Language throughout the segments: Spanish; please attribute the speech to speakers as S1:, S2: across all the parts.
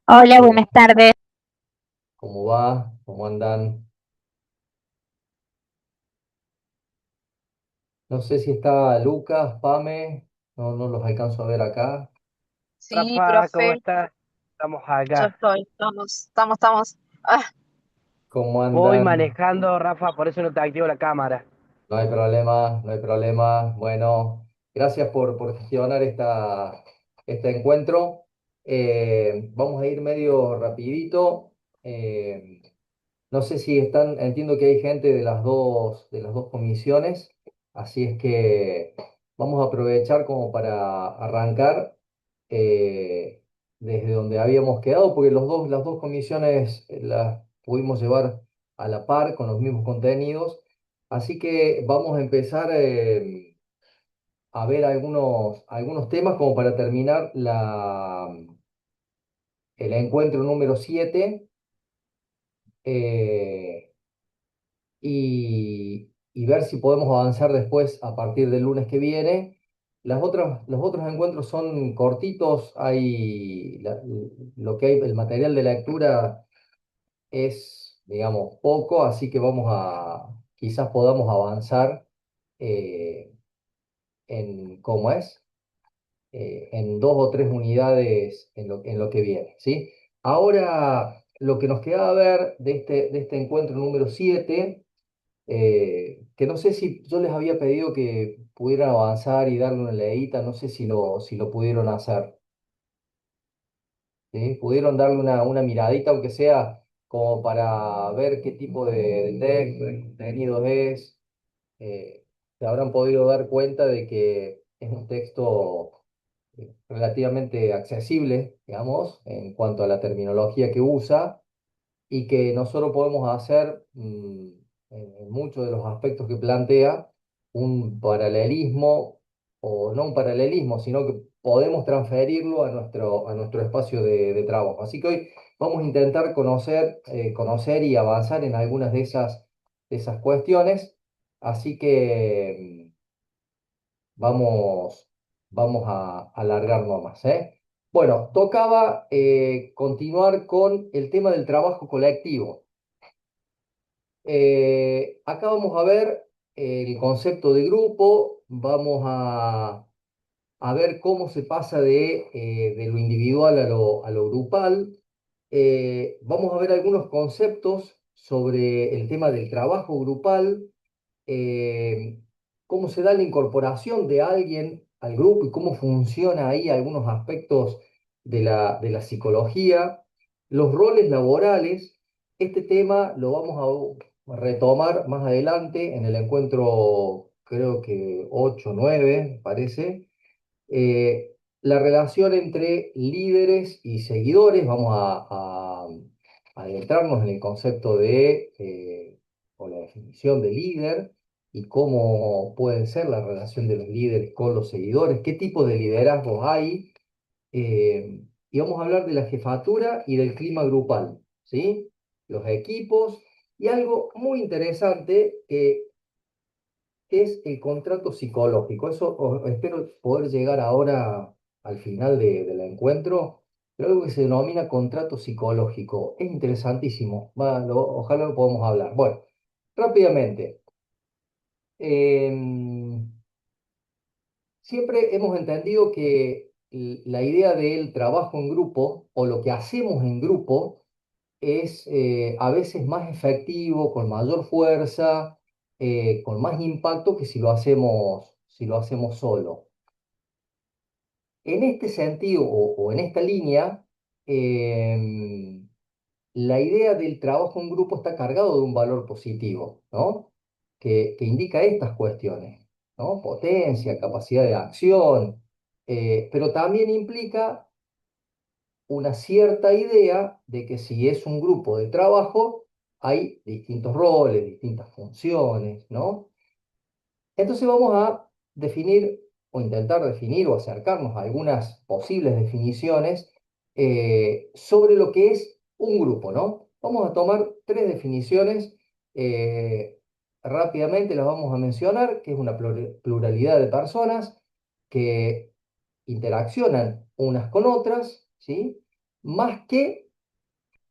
S1: Hola,
S2: Hola,
S1: buenas tardes.
S2: ¿cómo va? ¿Cómo andan? No sé si está Lucas, Pame, no los alcanzo a ver acá.
S3: Sí,
S4: Rafa, ¿cómo
S3: profe,
S4: estás? Estamos
S3: yo
S4: acá.
S3: estoy, estamos. Ah,
S2: ¿Cómo
S4: Voy
S2: andan?
S4: manejando, Rafa, por eso no te activo la cámara.
S2: No hay problema, no hay problema. Bueno, gracias por gestionar este encuentro. Vamos a ir medio rapidito. Eh, no sé si están, entiendo que hay gente de las dos comisiones, así es que vamos a aprovechar como para arrancar eh, desde donde habíamos quedado, porque las dos comisiones las pudimos llevar a la par con los mismos contenidos, así que vamos a empezar a ver algunos temas como para terminar el encuentro número 7. Y ver si podemos avanzar después a partir del lunes que viene. Los otros encuentros son cortitos, lo que hay, el material de lectura es, digamos, poco, así que quizás podamos avanzar eh, ¿cómo es? En dos o tres unidades en lo que viene, ¿sí? Ahora, lo que nos queda ver de este encuentro número 7 que no sé si yo les había pedido que pudieran avanzar y darle una leída, no sé si lo pudieron hacer, ¿sí? Pudieron darle una miradita, aunque sea como para ver qué tipo de texto, de contenido es. Se habrán podido dar cuenta de que es un texto relativamente accesible, digamos, en cuanto a la terminología que usa y que nosotros podemos hacer en muchos de los aspectos que plantea un paralelismo, o no un paralelismo, sino que podemos transferirlo a nuestro espacio de trabajo. Así que hoy vamos a intentar conocer y avanzar en algunas de esas cuestiones. Así que vamos, vamos a alargar nomás, ¿eh? Bueno, tocaba continuar con el tema del trabajo colectivo. Acá vamos a ver el concepto de grupo, a ver cómo se pasa de lo individual a lo grupal. Vamos a ver algunos conceptos sobre el tema del trabajo grupal, eh, cómo se da la incorporación de alguien al grupo y cómo funciona ahí algunos aspectos de la psicología, los roles laborales. Este tema lo vamos a retomar más adelante en el encuentro, creo que 8 9 parece. La relación entre líderes y seguidores, a adentrarnos en el concepto o la definición de líder y cómo puede ser la relación de los líderes con los seguidores, qué tipo de liderazgos hay, y vamos a hablar de la jefatura y del clima grupal, ¿sí? Los equipos y algo muy interesante es el contrato psicológico. Espero poder llegar ahora al final del encuentro, pero algo que se denomina contrato psicológico. Es interesantísimo. Ojalá lo podamos hablar. Bueno, rápidamente. em, Siempre hemos entendido que la idea del trabajo en grupo o lo que hacemos en grupo es a veces más efectivo, con mayor fuerza, con más impacto que si lo hacemos solo. En este sentido o en esta línea, em, la idea del trabajo en grupo está cargado de un valor positivo, ¿no? Que indica estas cuestiones, ¿no? Potencia, capacidad de acción, pero también implica una cierta idea de que si es un grupo de trabajo, hay distintos roles, distintas funciones, ¿no? Entonces vamos a definir o intentar definir o acercarnos a algunas posibles definiciones sobre lo que es un grupo, ¿no? Vamos a tomar tres definiciones, eh, rápidamente las vamos a mencionar, que es una pluralidad de personas que interaccionan unas con otras, ¿sí? más que,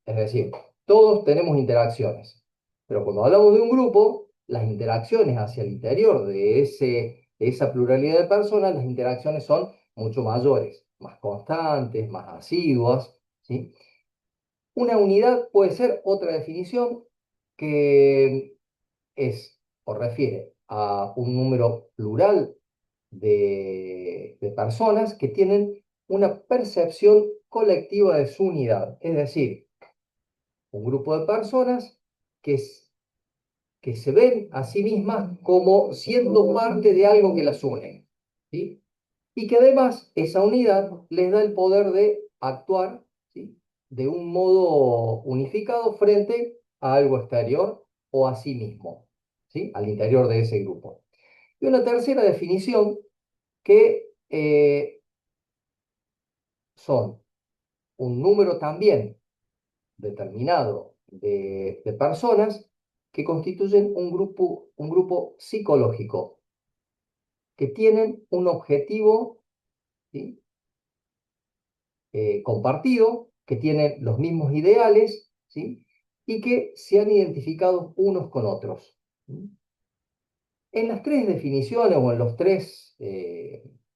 S2: es decir, todos tenemos interacciones, pero cuando hablamos de un grupo, las interacciones hacia el interior de esa pluralidad de personas, las interacciones son mucho mayores, más constantes, más asiduas, ¿sí? Una unidad puede ser otra definición que es o refiere a un número plural de personas que tienen una percepción colectiva de su unidad, es decir, un grupo de personas que, que se ven a sí mismas como siendo parte de algo que las une, ¿sí? Y que además esa unidad les da el poder de actuar, ¿sí? De un modo unificado frente a algo exterior o a sí mismo, ¿sí? Al interior de ese grupo. Y una tercera definición que son un número también determinado de personas que constituyen un grupo psicológico, que tienen un objetivo, ¿sí? Compartido, que tienen los mismos ideales, ¿sí? Y que se han identificado unos con otros. ¿Sí? En las tres definiciones o en los tres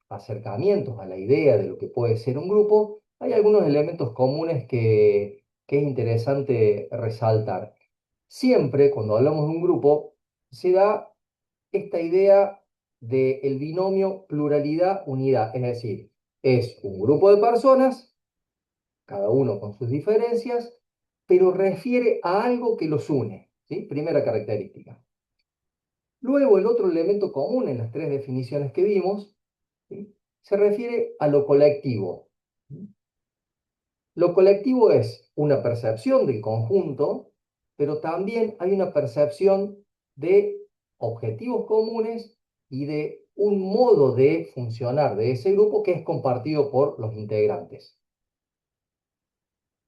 S2: acercamientos a la idea de lo que puede ser un grupo, hay algunos elementos comunes que es interesante resaltar. Siempre cuando hablamos de un grupo, se da esta idea del binomio pluralidad-unidad, es decir, es un grupo de personas, cada uno con sus diferencias, pero refiere a algo que los une, ¿sí? Primera característica. Luego, el otro elemento común en las tres definiciones que vimos, ¿sí? Se refiere a lo colectivo. Lo colectivo es una percepción del conjunto, pero también hay una percepción de objetivos comunes y de un modo de funcionar de ese grupo que es compartido por los integrantes.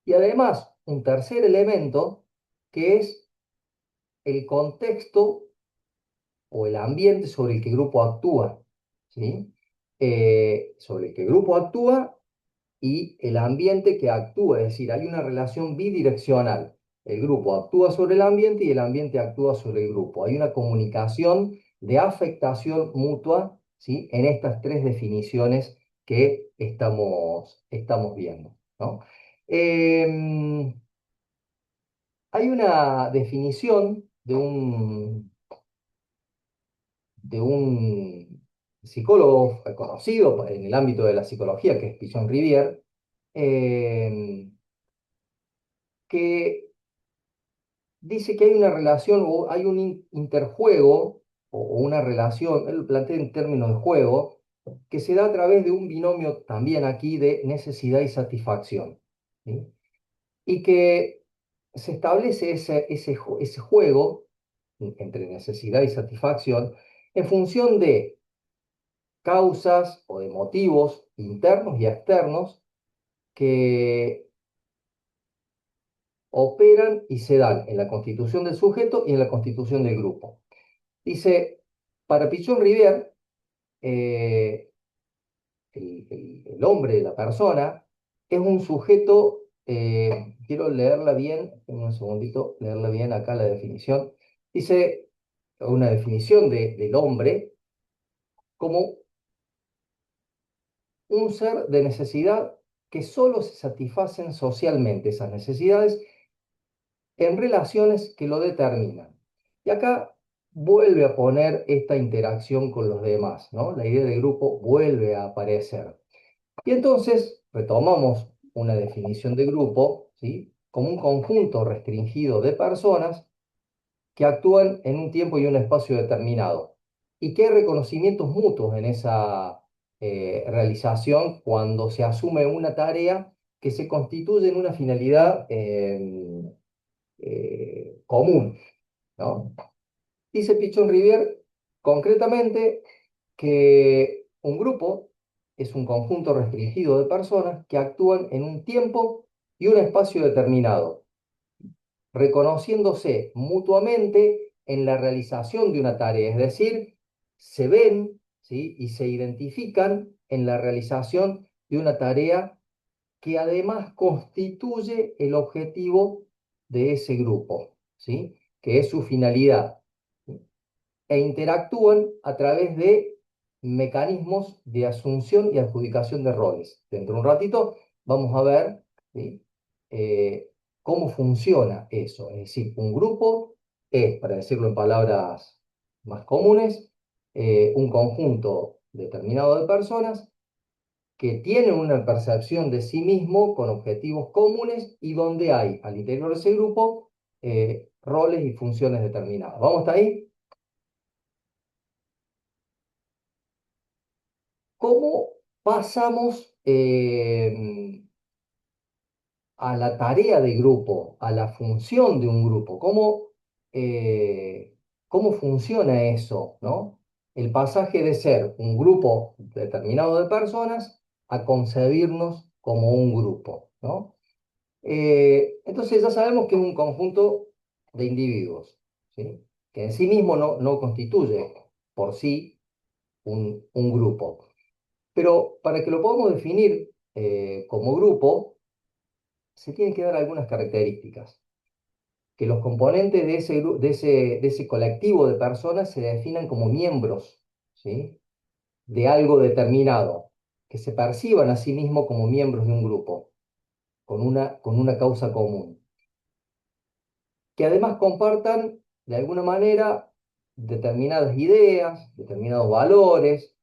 S2: Y además, un tercer elemento que es el contexto o el ambiente sobre el que el grupo actúa, ¿sí? Sobre el que el grupo actúa y el ambiente que actúa, es decir, hay una relación bidireccional. El grupo actúa sobre el ambiente y el ambiente actúa sobre el grupo. Hay una comunicación de afectación mutua, ¿sí? En estas tres definiciones que estamos viendo, ¿no? Hay una definición de un psicólogo conocido en el ámbito de la psicología, que es Pichon Rivière, eh, que dice que hay una relación o hay un interjuego o una relación, él lo plantea en términos de juego, que se da a través de un binomio también aquí de necesidad y satisfacción, ¿sí? Y que se establece ese juego entre necesidad y satisfacción en función de causas o de motivos internos y externos que operan y se dan en la constitución del sujeto y en la constitución del grupo. Dice, para Pichon Rivière, eh, el hombre, la persona, es un sujeto, quiero leerla bien, un segundito, leerla bien acá la definición. Dice, una definición del hombre como un ser de necesidad que solo se satisfacen socialmente esas necesidades en relaciones que lo determinan. Y acá vuelve a poner esta interacción con los demás, ¿no? La idea de grupo vuelve a aparecer. Y entonces retomamos una definición de grupo, ¿sí? Como un conjunto restringido de personas que actúan en un tiempo y un espacio determinado. Y que hay reconocimientos mutuos en esa realización cuando se asume una tarea que se constituye en una finalidad común, ¿no? Dice Pichon Rivière concretamente que un grupo es un conjunto restringido de personas que actúan en un tiempo y un espacio determinado, reconociéndose mutuamente en la realización de una tarea, es decir, se ven, ¿sí? Y se identifican en la realización de una tarea que además constituye el objetivo de ese grupo, ¿sí? Que es su finalidad, ¿sí? E interactúan a través de mecanismos de asunción y adjudicación de roles. Dentro de un ratito vamos a ver, ¿sí? eh, cómo funciona eso. Es decir, un grupo es, para decirlo en palabras más comunes, un conjunto determinado de personas que tienen una percepción de sí mismo con objetivos comunes y donde hay al interior de ese grupo roles y funciones determinadas. ¿Vamos hasta ahí? ¿Cómo pasamos a la tarea de grupo, a la función de un grupo? ¿Cómo funciona eso, ¿no? El pasaje de ser un grupo determinado de personas a concebirnos como un grupo, ¿no? Entonces ya sabemos que es un conjunto de individuos, ¿sí? Que en sí mismo no constituye por sí un grupo. Pero para que lo podamos definir como grupo, se tienen que dar algunas características. Que los componentes de ese colectivo de personas se definan como miembros, ¿sí? De algo determinado, que se perciban a sí mismos como miembros de un grupo, con una causa común. Que además compartan de alguna manera determinadas ideas, determinados valores,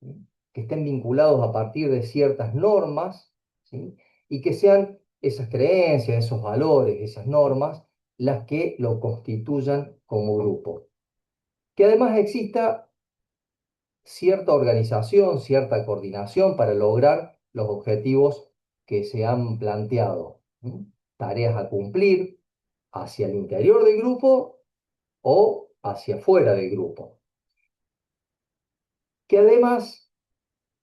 S2: ¿sí? Que estén vinculados a partir de ciertas normas, ¿sí? Y que sean esas creencias, esos valores, esas normas, las que lo constituyan como grupo. Que además exista cierta organización, cierta coordinación para lograr los objetivos que se han planteado, ¿sí? Tareas a cumplir hacia el interior del grupo o hacia afuera del grupo. Que además,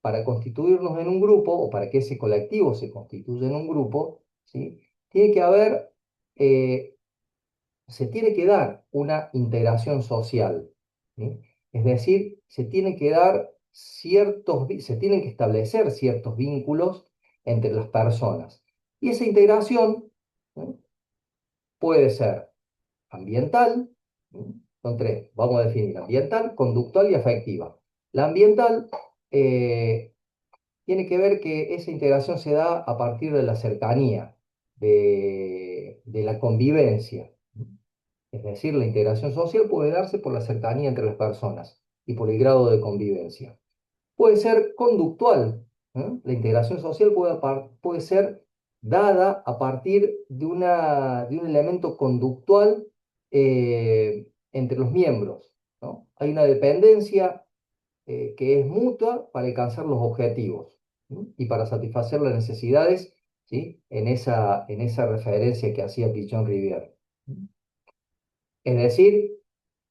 S2: para constituirnos en un grupo, o para que ese colectivo se constituya en un grupo, ¿sí? Tiene que haber, eh, se tiene que dar una integración social, ¿sí? Es decir, se tienen que establecer ciertos vínculos entre las personas. Y esa integración, ¿sí? Puede ser ambiental, ¿sí? Son tres, vamos a definir: ambiental, conductual y afectiva. La ambiental tiene que ver que esa integración se da a partir de la cercanía, de la convivencia. Es decir, la integración social puede darse por la cercanía entre las personas y por el grado de convivencia. Puede ser conductual, ¿eh? La integración social puede ser dada a partir de un elemento conductual entre los miembros, ¿no? Hay una dependencia que es mutua para alcanzar los objetivos, ¿sí? Y para satisfacer las necesidades, ¿sí? En esa referencia que hacía Pichon Rivière. Es decir,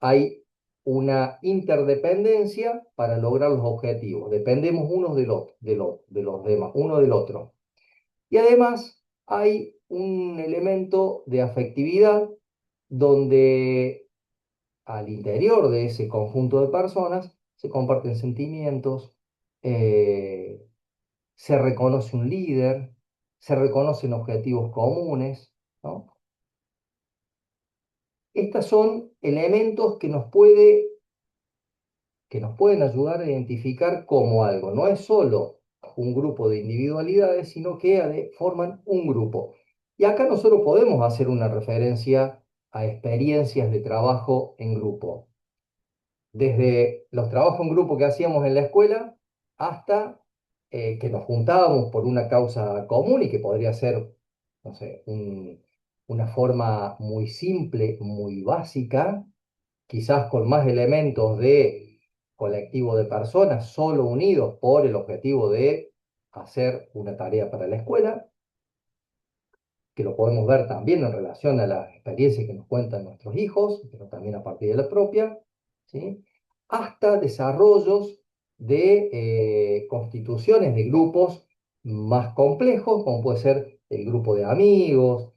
S2: hay una interdependencia para lograr los objetivos. Dependemos unos de los demás, uno del otro. Y además hay un elemento de afectividad donde al interior de ese conjunto de personas se comparten sentimientos, eh, se reconoce un líder, se reconocen objetivos comunes, ¿no? Estos son elementos que nos pueden ayudar a identificar como algo. No es solo un grupo de individualidades, sino que forman un grupo. Y acá nosotros podemos hacer una referencia a experiencias de trabajo en grupo, desde los trabajos en grupo que hacíamos en la escuela hasta que nos juntábamos por una causa común y que podría ser, no sé, una forma muy simple, muy básica, quizás con más elementos de colectivo de personas solo unidos por el objetivo de hacer una tarea para la escuela, que lo podemos ver también en relación a las experiencias que nos cuentan nuestros hijos, pero también a partir de la propia, ¿sí? Hasta desarrollos de constituciones de grupos más complejos, como puede ser el grupo de amigos,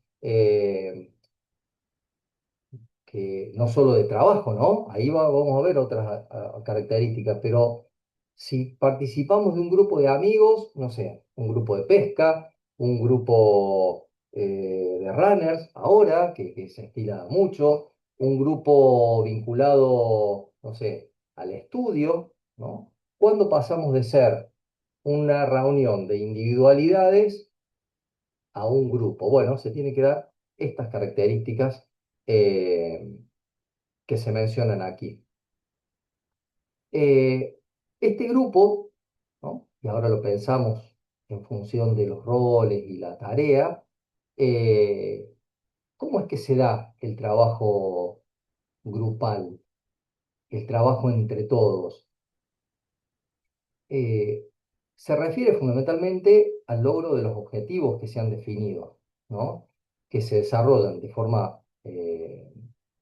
S2: que no solo de trabajo, ¿no? Ahí vamos a ver otras características, pero si participamos de un grupo de amigos, no sé, un grupo de pesca, un grupo de runners ahora, que se estila mucho, un grupo vinculado, no sé, al estudio, ¿no? ¿Cuándo pasamos de ser una reunión de individualidades a un grupo? Bueno, se tiene que dar estas características eh, que se mencionan aquí. Eh, este grupo, ¿no? Y ahora lo pensamos en función de los roles y la tarea, eh, ¿cómo es que se da el trabajo grupal, el trabajo entre todos? Eh, Se refiere fundamentalmente al logro de los objetivos que se han definido, ¿no? Que se desarrollan de forma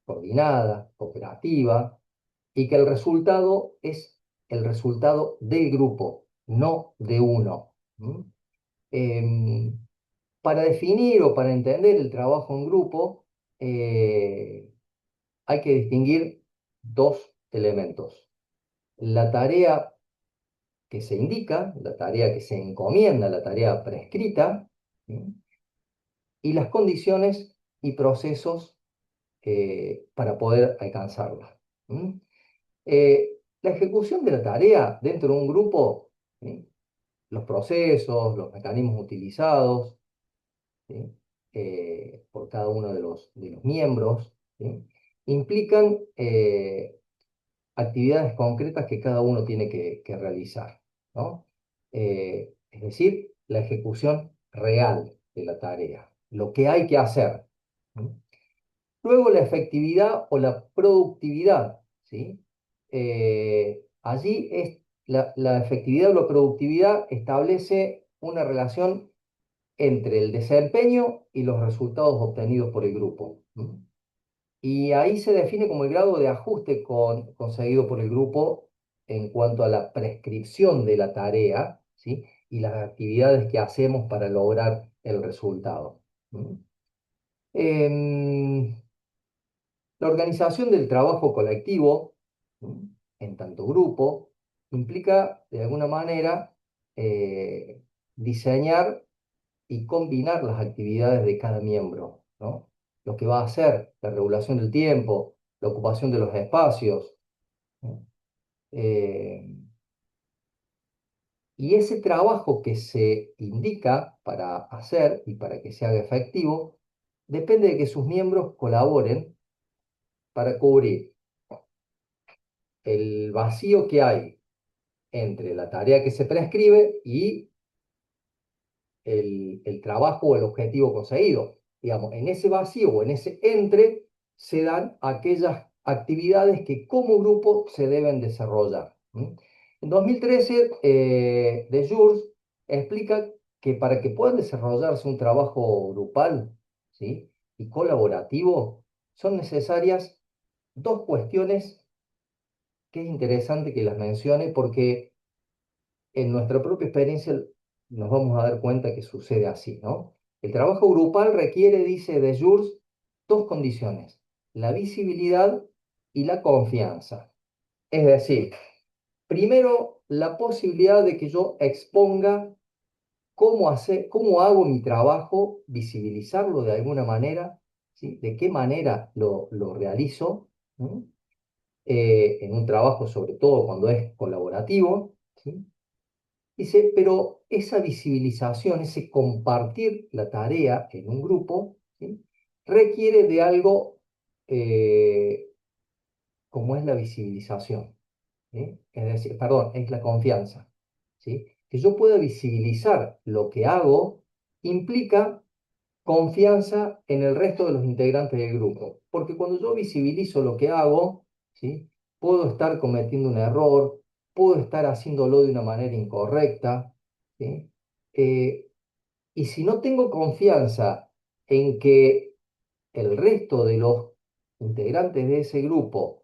S2: coordinada, cooperativa, y que el resultado es el resultado del grupo, no de uno. ¿M? Em, para definir o para entender el trabajo en grupo, hay que distinguir dos elementos. La tarea que se indica, la tarea que se encomienda, la tarea prescrita, ¿m? Y las condiciones y procesos para poder alcanzarla. ¿M? La ejecución de la tarea dentro de un grupo, ¿sí? Los procesos, los mecanismos utilizados, ¿sí? Por cada uno de los miembros, ¿sí? Implican actividades concretas que cada uno tiene que realizar, ¿no? Es decir, la ejecución real de la tarea, lo que hay que hacer. ¿Sí? Luego la efectividad o la productividad, ¿sí? Allí es la efectividad o la productividad establece una relación entre el desempeño y los resultados obtenidos por el grupo. ¿M? Y ahí se define como el grado de ajuste conseguido por el grupo en cuanto a la prescripción de la tarea, ¿sí? Y las actividades que hacemos para lograr el resultado. ¿M? Em, la organización del trabajo colectivo, ¿m? En tanto grupo, implica de alguna manera diseñar y combinar las actividades de cada miembro, ¿no? Lo que va a hacer la regulación del tiempo, la ocupación de los espacios, ¿no? Eh, y ese trabajo que se indica para hacer y para que se haga efectivo, depende de que sus miembros colaboren para cubrir el vacío que hay entre la tarea que se prescribe y el trabajo o el objetivo conseguido. Digamos, en ese vacío o en ese entre se dan aquellas actividades que como grupo se deben desarrollar. ¿M? En 2013, de Jurs explica que para que puedan desarrollarse un trabajo grupal, ¿sí? Y colaborativo, son necesarias dos cuestiones que es interesante que las mencione porque en nuestra propia experiencia nos vamos a dar cuenta que sucede así, ¿no? El trabajo grupal requiere, dice de Jurs, dos condiciones, la visibilidad y la confianza. Es decir, primero, la posibilidad de que yo exponga cómo hago mi trabajo, visibilizarlo de alguna manera, ¿sí? De qué manera lo realizo, ¿no? En un trabajo, sobre todo cuando es colaborativo, ¿sí? Dice, pero esa visibilización, ese compartir la tarea en un grupo, ¿sí? Requiere de algo eh, como es la visibilización, ¿sí? Es decir, perdón, es la confianza, ¿sí? Que yo pueda visibilizar lo que hago implica confianza en el resto de los integrantes del grupo, porque cuando yo visibilizo lo que hago, ¿sí? Puedo estar cometiendo un error, puedo estar haciéndolo de una manera incorrecta, ¿sí? Eh, y si no tengo confianza en que el resto de los integrantes de ese grupo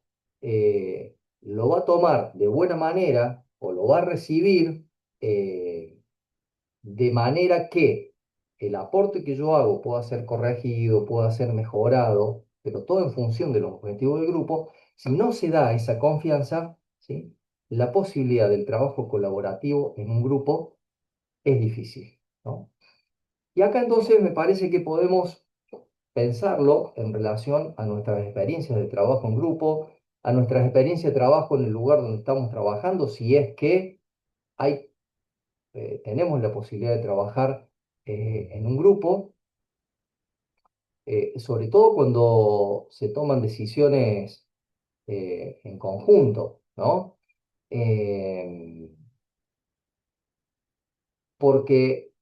S2: lo va a tomar de buena manera o lo va a recibir, de manera que el aporte que yo hago pueda ser corregido, pueda ser mejorado, pero todo en función de los objetivos del grupo. Si no se da esa confianza, ¿sí? La posibilidad del trabajo colaborativo en un grupo es difícil, ¿no? Y acá entonces me parece que podemos pensarlo en relación a nuestras experiencias de trabajo en grupo, a nuestras experiencias de trabajo en el lugar donde estamos trabajando, si es que hay, tenemos la posibilidad de trabajar en un grupo, sobre todo cuando se toman decisiones en conjunto, ¿no? Eh, Porque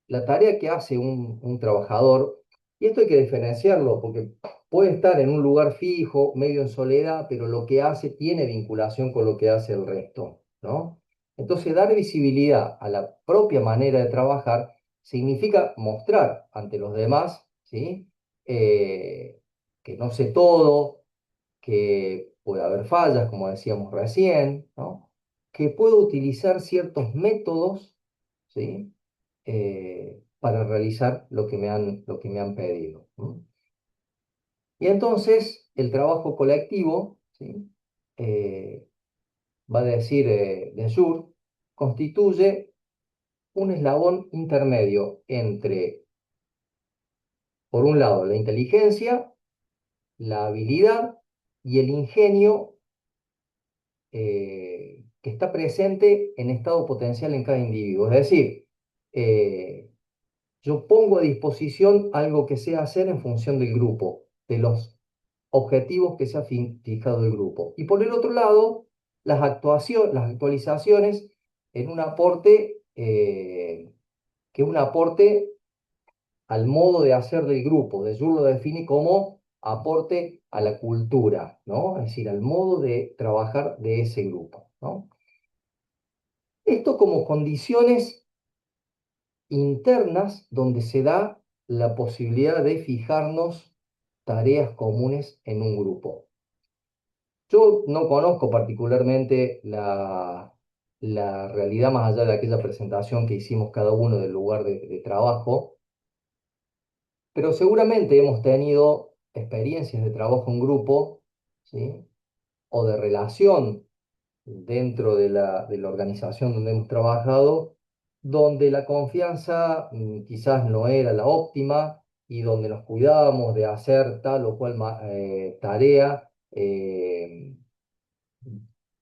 S2: la tarea que hace un trabajador, y esto hay que diferenciarlo, porque puede estar en un lugar fijo, medio en soledad, pero lo que hace tiene vinculación con lo que hace el resto, ¿no? Entonces, dar visibilidad a la propia manera de trabajar significa mostrar ante los demás, ¿sí? Eh, que no sé todo, que puede haber fallas, como decíamos recién, ¿no? Que puedo utilizar ciertos métodos, ¿sí? Para realizar lo que me han pedido. ¿No? Y entonces el trabajo colectivo, ¿sí? Eh, va a decir de Jure, constituye un eslabón intermedio entre, por un lado, la inteligencia, la habilidad y el ingenio que está presente en estado potencial en cada individuo. Es decir, eh, yo pongo a disposición algo que sea hacer en función del grupo, de los objetivos que se ha fijado el grupo. Y por el otro lado, las actualizaciones en un aporte que es un aporte al modo de hacer del grupo. De Joule lo define como aporte a la cultura, ¿no? Es decir, al modo de trabajar de ese grupo, ¿no? Esto como condiciones internas donde se da la posibilidad de fijarnos tareas comunes en un grupo. Yo no conozco particularmente la realidad más allá de aquella presentación que hicimos cada uno del lugar de trabajo, pero seguramente hemos tenido experiencias de trabajo en grupo, ¿sí? O de relación dentro de la organización donde hemos trabajado, donde la confianza quizás no era la óptima y donde nos cuidábamos de hacer tal o cual tarea.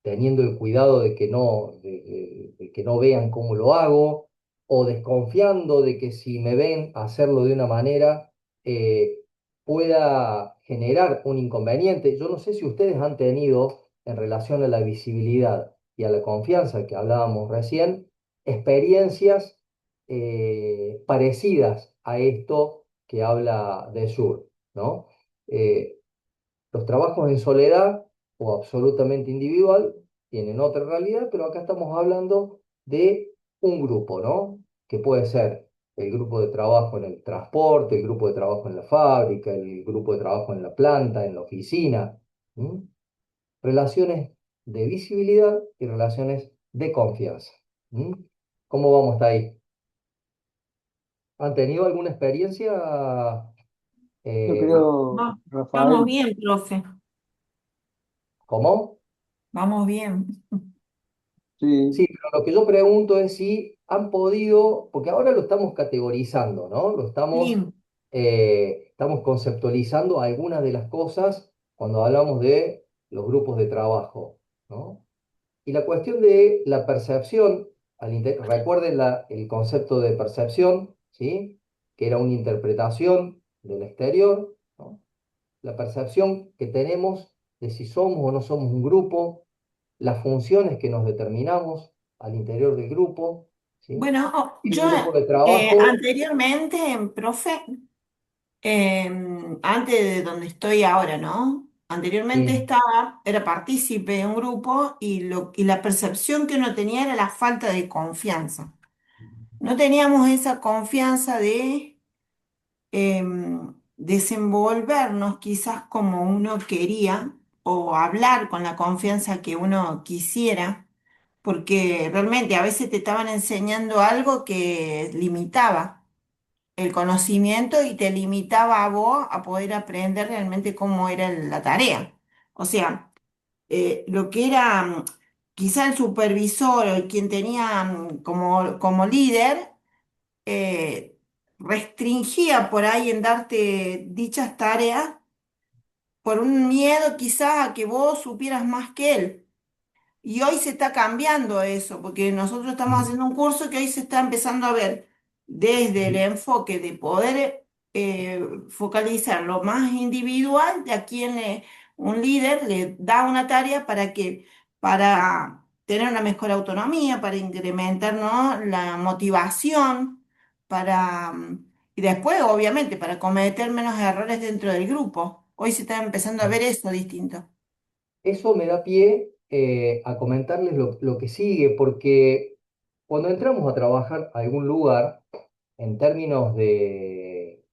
S2: Teniendo el cuidado de que de que no vean cómo lo hago, o desconfiando de que si me ven hacerlo de una manera, pueda generar un inconveniente. Yo no sé si ustedes han tenido, en relación a la visibilidad y a la confianza que hablábamos recién, experiencias parecidas a esto que habla de Sur, ¿no? Eh, los trabajos en soledad o absolutamente individual tienen otra realidad, pero acá estamos hablando de un grupo, ¿no? Que puede ser el grupo de trabajo en el transporte, el grupo de trabajo en la fábrica, el grupo de trabajo en la planta, en la oficina. ¿Mm? Relaciones de visibilidad y relaciones de confianza. ¿Mm? ¿Cómo vamos hasta ahí? ¿Han tenido alguna experiencia?
S1: Yo
S2: eh,
S1: creo,
S5: Va- Vamos
S1: Rafael,
S5: bien, profe,
S2: ¿Cómo?
S5: vamos bien.
S1: sí,
S2: Sí, pero lo que yo pregunto es si han podido, porque ahora lo estamos categorizando, ¿no?
S5: Sí,
S2: Estamos conceptualizando algunas de las cosas cuando hablamos de los grupos de trabajo, ¿no? Y la cuestión de la percepción, recuerden el concepto de percepción, ¿sí? Que era una interpretación del exterior, ¿no? La percepción que tenemos de si somos o no somos un grupo, las funciones que nos determinamos al interior del grupo, ¿sí?
S5: bueno,
S2: En
S5: yo
S2: un grupo de trabajo,
S5: anteriormente, profe, antes de donde estoy ahora, ¿no? Anteriormente
S2: sí,
S5: era partícipe de un grupo y la percepción que uno tenía era la falta de confianza. No teníamos esa confianza de desenvolvernos quizás como uno quería o hablar con la confianza que uno quisiera, porque realmente a veces te estaban enseñando algo que limitaba el conocimiento y te limitaba a vos a poder aprender realmente cómo era la tarea. O sea, lo que era quizá el supervisor o el quien tenía como líder eh, restringía por ahí en darte dichas tareas por un miedo quizás a que vos supieras más que él. Y hoy se está cambiando eso, porque nosotros estamos
S2: Ujú,
S5: haciendo un curso que hoy se está empezando a ver desde el
S2: ujú,
S5: enfoque de poder focalizar lo más individual de a quien un líder le da una tarea para tener una mejor autonomía, para incrementar, ¿no?, la motivación, y después, obviamente, para cometer menos errores dentro del grupo. Hoy se está empezando a
S2: ujú.
S5: ver eso distinto.
S2: Eso me da pie a comentarles lo que sigue, porque cuando entramos a trabajar a algún lugar, en términos de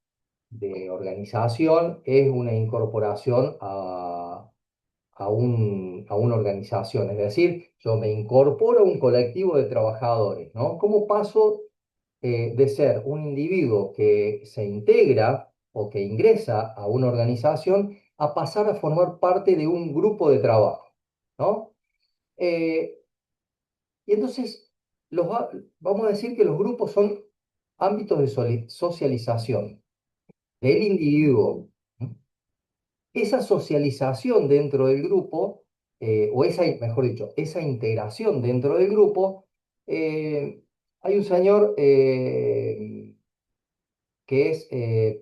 S2: organización, es una incorporación a una organización. Es decir, yo me incorporo a un colectivo de trabajadores, ¿no? ¿Cómo paso de ser un individuo que se integra o que ingresa a una organización a pasar a formar parte de un grupo de trabajo, ¿no? Eh, y entonces, vamos a decir que los grupos son ámbitos de socialización del individuo. Esa socialización dentro del grupo, o esa, mejor dicho, esa integración dentro del grupo, hay un señor que es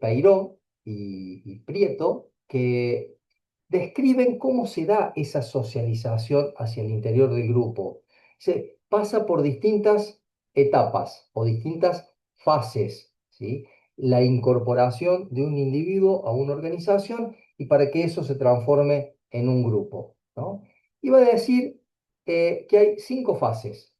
S2: Peiró y Prieto, que describen cómo se da esa socialización hacia el interior del grupo. Se pasa por distintas etapas o distintas fases, ¿sí? La incorporación de un individuo a una organización y para que eso se transforme en un grupo, ¿no? Iba a decir que hay 5 fases: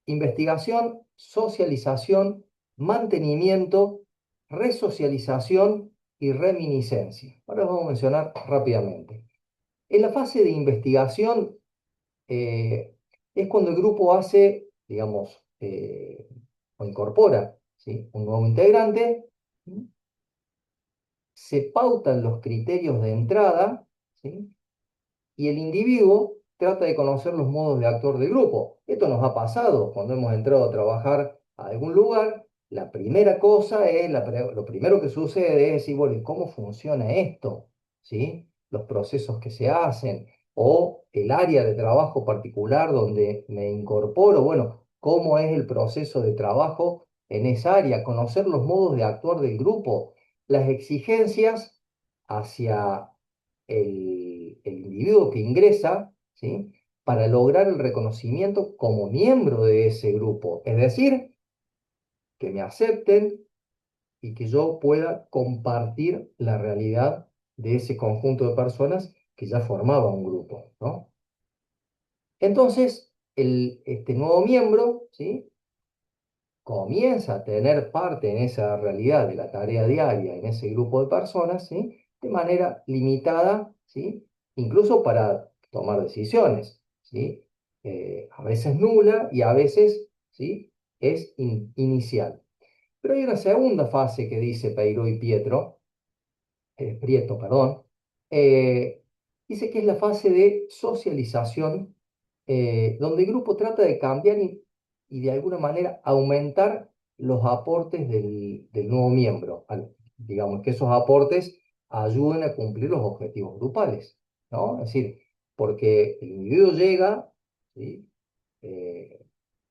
S2: investigación, socialización, mantenimiento, resocialización y reminiscencia. Ahora los vamos a mencionar rápidamente. En la fase de investigación es cuando el grupo hace, digamos, o incorpora, ¿sí?, un nuevo integrante, se pautan los criterios de entrada, ¿sí?, y el individuo trata de conocer los modos de actuar del grupo. Esto nos ha pasado cuando hemos entrado a trabajar a algún lugar. La primera cosa es, lo primero que sucede es decir, bueno, ¿y cómo funciona esto? ¿Sí? Los procesos que se hacen o el área de trabajo particular donde me incorporo, bueno, ¿cómo es el proceso de trabajo en esa área? Conocer los modos de actuar del grupo, las exigencias hacia el individuo que ingresa, ¿sí?, para lograr el reconocimiento como miembro de ese grupo. Es decir, que me acepten y que yo pueda compartir la realidad de ese conjunto de personas que ya formaba un grupo, ¿no? Entonces, este nuevo miembro, ¿sí?, comienza a tener parte en esa realidad de la tarea diaria en ese grupo de personas, ¿sí?, de manera limitada, ¿sí?, incluso para tomar decisiones, ¿sí?, a veces nula y a veces, ¿sí?, es inicial. Pero hay una segunda fase que dice Peiró y Prieto, perdón, eh, dice que es la fase de socialización, donde el grupo trata de cambiar y de alguna manera aumentar los aportes del nuevo miembro. Digamos que esos aportes ayuden a cumplir los objetivos grupales, ¿no? Es decir, porque el individuo llega, ¿sí?, eh,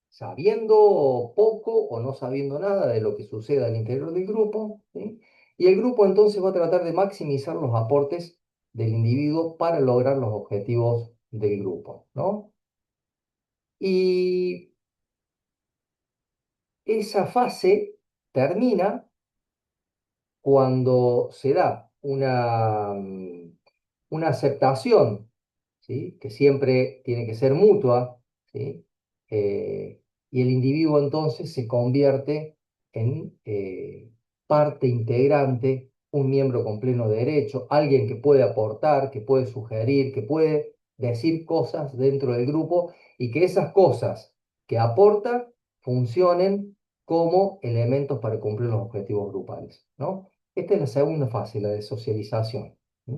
S2: sabiendo poco o no sabiendo nada de lo que sucede al interior del grupo, ¿sí? Y el grupo entonces va a tratar de maximizar los aportes del individuo para lograr los objetivos del grupo, ¿no? Y esa fase termina cuando se da una aceptación, ¿sí?, que siempre tiene que ser mutua, ¿sí?, y el individuo entonces se convierte en parte integrante, un miembro con pleno derecho, alguien que puede aportar, que puede sugerir, que puede decir cosas dentro del grupo y que esas cosas que aporta funcionen como elementos para cumplir los objetivos grupales, ¿no? Esta es la segunda fase, la de socialización. ¿Sí?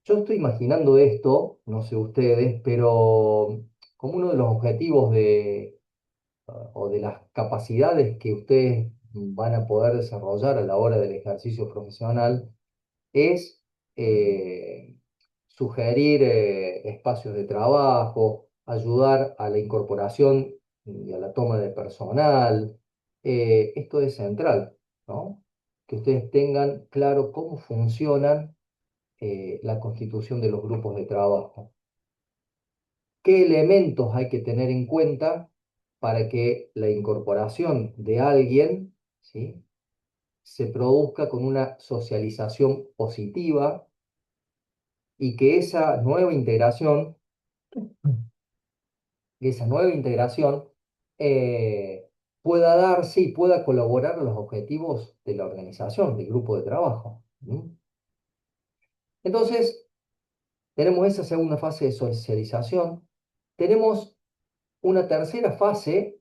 S2: Yo estoy imaginando esto, no sé ustedes, pero como uno de los objetivos o de las capacidades que ustedes van a poder desarrollar a la hora del ejercicio profesional es sugerir espacios de trabajo, ayudar a la incorporación y a la toma de personal. Esto es central, ¿no? Que ustedes tengan claro cómo funcionan la constitución de los grupos de trabajo. ¿Qué elementos hay que tener en cuenta para que la incorporación de alguien, ¿sí?, se produzca con una socialización positiva y que esa nueva integración eh, pueda darse y pueda colaborar a los objetivos de la organización, del grupo de trabajo? ¿Mm? Entonces, tenemos esa segunda fase de socialización. Tenemos una tercera fase,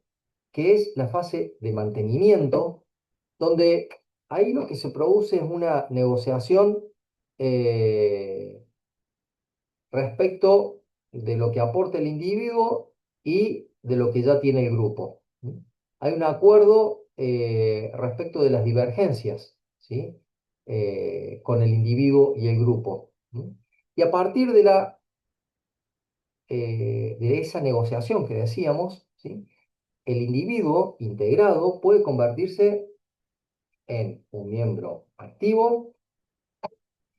S2: que es la fase de mantenimiento, donde ahí lo que se produce es una negociación eh, respecto de lo que aporta el individuo y de lo que ya tiene el grupo. ¿Mm? Hay un acuerdo respecto de las divergencias, ¿sí?, con el individuo y el grupo. ¿Mm? Y a partir de esa negociación que decíamos, ¿sí?, el individuo integrado puede convertirse en un miembro activo,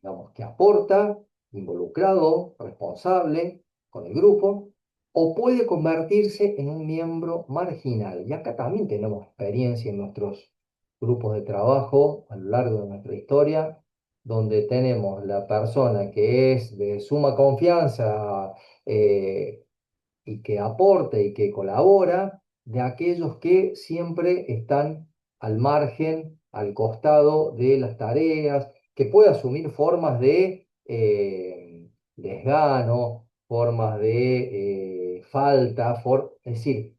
S2: digamos, que aporta, involucrado, responsable con el grupo, o puede convertirse en un miembro marginal. Y acá también tenemos experiencia en nuestros grupos de trabajo a lo largo de nuestra historia, donde tenemos la persona que es de suma confianza, eh, y que aporta y que colabora, de aquellos que siempre están al margen, al costado de las tareas, que puede asumir formas de desgano, formas de falta, es decir,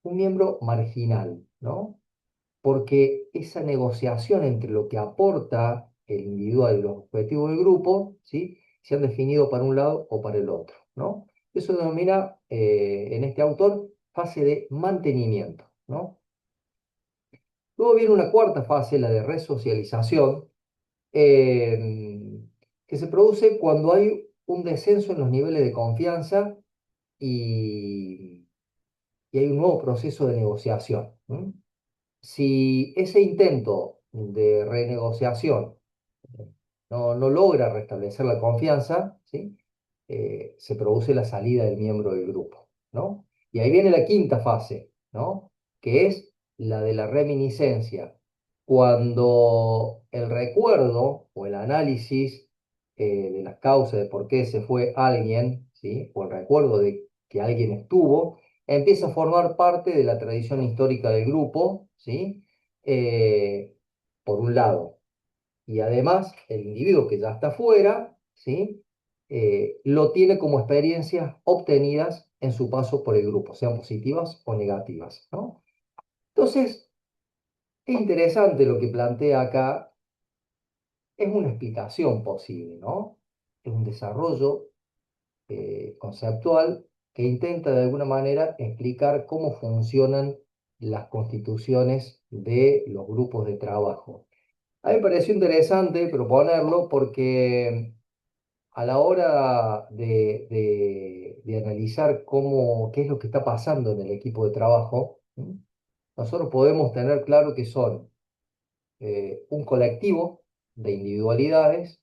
S2: un miembro marginal, ¿no? Porque esa negociación entre lo que aporta el individual y los objetivos del grupo, ¿sí?, se han definido para un lado o para el otro, ¿no? Eso se denomina en este autor fase de mantenimiento, ¿no? Luego viene una cuarta fase, la de resocialización, eh, que se produce cuando hay un descenso en los niveles de confianza y, y hay un nuevo proceso de negociación. ¿M? Si ese intento de renegociación no logra restablecer la confianza, ¿sí?, se produce la salida del miembro del grupo, ¿no? Y ahí viene la quinta fase, ¿no?, que es la de la reminiscencia, cuando el recuerdo o el análisis de las causas de por qué se fue alguien, ¿sí?, o el recuerdo de que alguien estuvo, empieza a formar parte de la tradición histórica del grupo, ¿sí?, Eh, por un lado. Y además, el individuo que ya está fuera, ¿sí?, lo tiene como experiencias obtenidas en su paso por el grupo, sean positivas o negativas, ¿no? Entonces, es interesante lo que plantea acá, es una explicación posible, ¿no? Es un desarrollo conceptual que intenta de alguna manera explicar cómo funcionan las constituciones de los grupos de trabajo. A mí me pareció interesante proponerlo porque a la hora de analizar qué es lo que está pasando en el equipo de trabajo, ¿m? Nosotros podemos tener claro que son un colectivo de individualidades,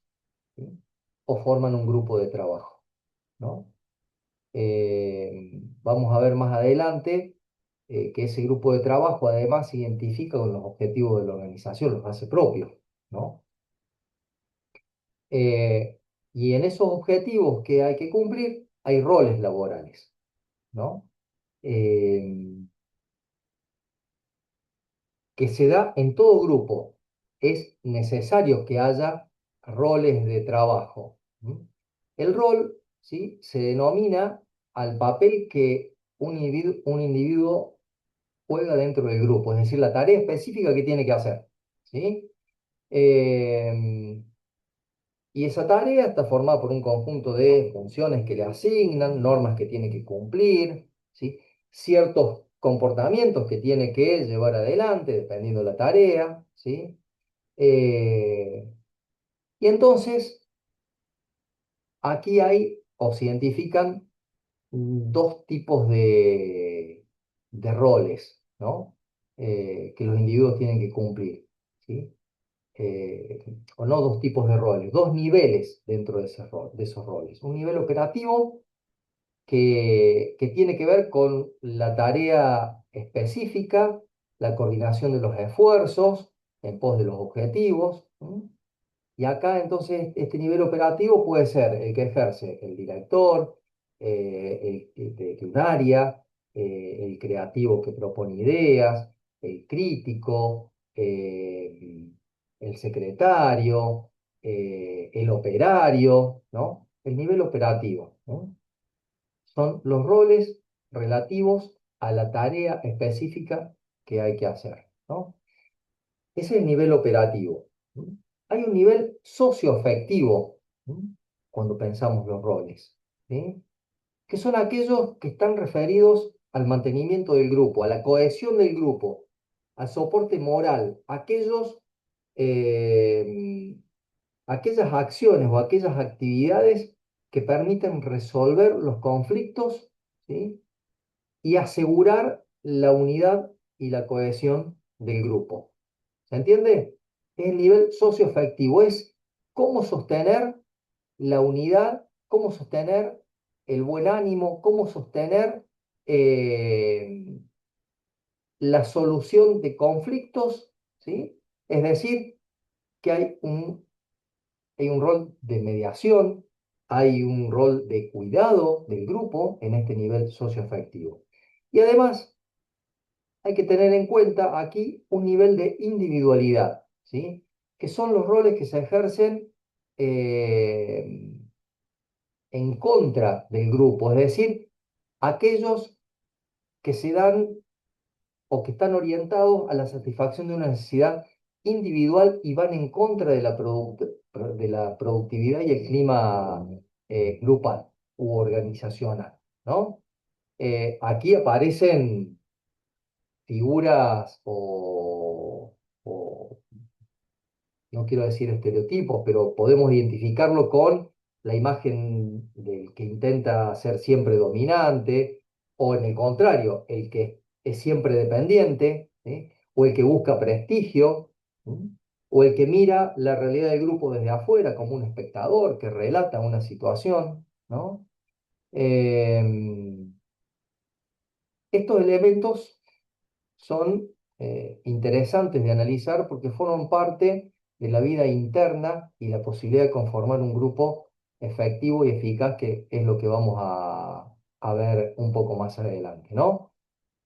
S2: ¿m?, o forman un grupo de trabajo, ¿no? Vamos a ver más adelante que ese grupo de trabajo además se identifica con los objetivos de la organización, los hace propios, ¿no? Eh, y en esos objetivos que hay que cumplir hay roles laborales, ¿no? Eh, que se da en todo grupo. Es necesario que haya roles de trabajo. ¿M? El rol, ¿sí?, se denomina al papel que un individuo juega dentro del grupo, es decir, la tarea específica que tiene que hacer, ¿sí? Eh, y esa tarea está formada por un conjunto de funciones que le asignan, normas que tiene que cumplir, ¿sí?, ciertos comportamientos que tiene que llevar adelante dependiendo de la tarea, ¿sí? Eh, y entonces aquí hay o se identifican dos tipos de roles, ¿no? Que los individuos tienen que cumplir, ¿sí? O no dos tipos de roles, dos niveles dentro de esos roles. Un nivel operativo que tiene que ver con la tarea específica, la coordinación de los esfuerzos en pos de los objetivos. ¿M? Y acá entonces este nivel operativo puede ser el que ejerce el director, el de un área, el creativo que propone ideas, el crítico, el secretario, el operario, ¿no? El nivel operativo, ¿no? Son los roles relativos a la tarea específica que hay que hacer, ¿no? Ese es el nivel operativo. ¿M? Hay un nivel socioafectivo, ¿m? Cuando pensamos los roles, ¿sí? Que son aquellos que están referidos al mantenimiento del grupo, a la cohesión del grupo, al soporte moral, eh, aquellas acciones o aquellas actividades que permiten resolver los conflictos, ¿sí? Y asegurar la unidad y la cohesión del grupo. ¿Se entiende? Es el nivel socioafectivo, es cómo sostener la unidad, cómo sostener el buen ánimo, cómo sostener la solución de conflictos, ¿sí? Es decir, que hay un rol de mediación, hay un rol de cuidado del grupo en este nivel socioafectivo. Y además hay que tener en cuenta aquí un nivel de individualidad, ¿sí? Que son los roles que se ejercen eh, en contra del grupo, es decir, aquellos que se dan o que están orientados a la satisfacción de una necesidad individual y van en contra de de la productividad y el clima grupal u organizacional, ¿no? Aquí aparecen figuras o no quiero decir estereotipos, pero podemos identificarlo con la imagen del que intenta ser siempre dominante, o en el contrario, el que es siempre dependiente, ¿sí? O el que busca prestigio, ¿sí? O el que mira la realidad del grupo desde afuera como un espectador que relata una situación, ¿no? Estos elementos son interesantes de analizar porque forman parte de la vida interna y la posibilidad de conformar un grupo efectivo y eficaz, que es lo que vamos a ver un poco más adelante, ¿no?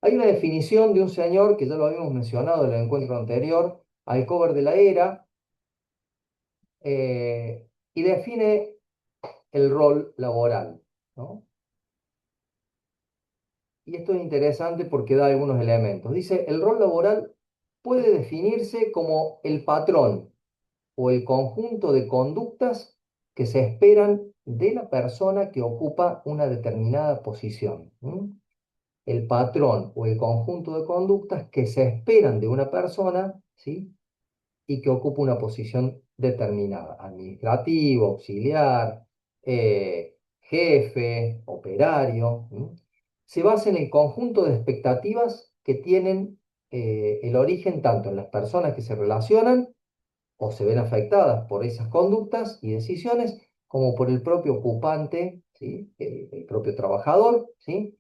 S2: Hay una definición de un señor que ya lo habíamos mencionado en el encuentro anterior, Alcover de la Era, y define el rol laboral, ¿no? Y esto es interesante porque da algunos elementos. Dice, el rol laboral puede definirse como el patrón o el conjunto de conductas que se esperan de la persona que ocupa una determinada posición. ¿M? El patrón o el conjunto de conductas que se esperan de una persona, ¿sí? Y que ocupa una posición determinada, administrativo, auxiliar, jefe, operario. ¿M? Se basa en el conjunto de expectativas que tienen el origen tanto en las personas que se relacionan o se ven afectadas por esas conductas y decisiones, como por el propio ocupante, ¿sí? El propio trabajador, ¿sí?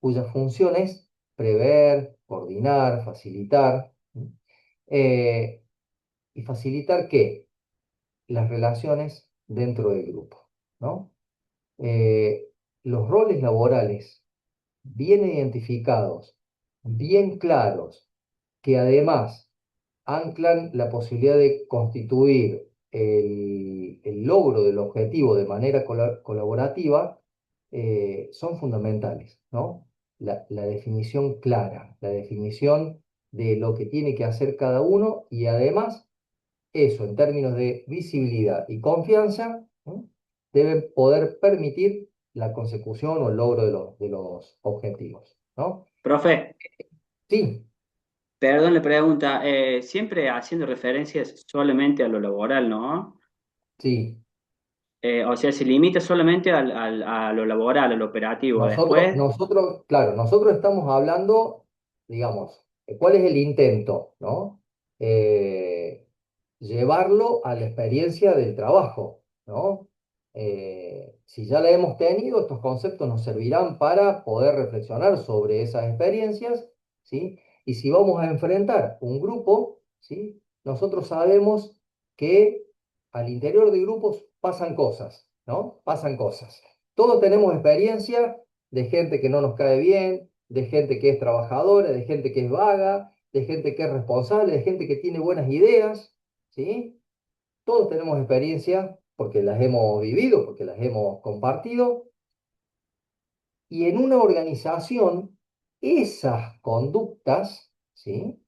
S2: Cuya función es prever, coordinar, facilitar. ¿Sí? ¿Y facilitar qué? Las relaciones dentro del grupo, ¿no? Eh, los roles laborales bien identificados, bien claros, que además anclan la posibilidad de constituir el logro del objetivo de manera colaborativa, son fundamentales, ¿no? La definición clara, la definición de lo que tiene que hacer cada uno y además eso en términos de visibilidad y confianza, ¿no? Debe poder permitir la consecución o el logro de los objetivos, ¿no?
S1: Profe,
S2: Sí,
S1: perdón, le pregunta, siempre haciendo referencias solamente a lo laboral, ¿no?
S2: sí.
S1: O sea, se limita solamente a lo laboral, a lo operativo. Después,
S2: Claro, nosotros estamos hablando, digamos, ¿cuál es el intento, no? Eh, Llevarlo a la experiencia del trabajo, ¿no? Si ya la hemos tenido, estos conceptos nos servirán para poder reflexionar sobre esas experiencias, ¿sí? Y si vamos a enfrentar un grupo, ¿sí? Nosotros sabemos que al interior de grupos pasan cosas, ¿no? Pasan cosas. Todos tenemos experiencia de gente que no nos cae bien, de gente que es trabajadora, de gente que es vaga, de gente que es responsable, de gente que tiene buenas ideas, ¿sí? Todos tenemos experiencia porque las hemos vivido, porque las hemos compartido, y en una organización esas conductas, ¿sí?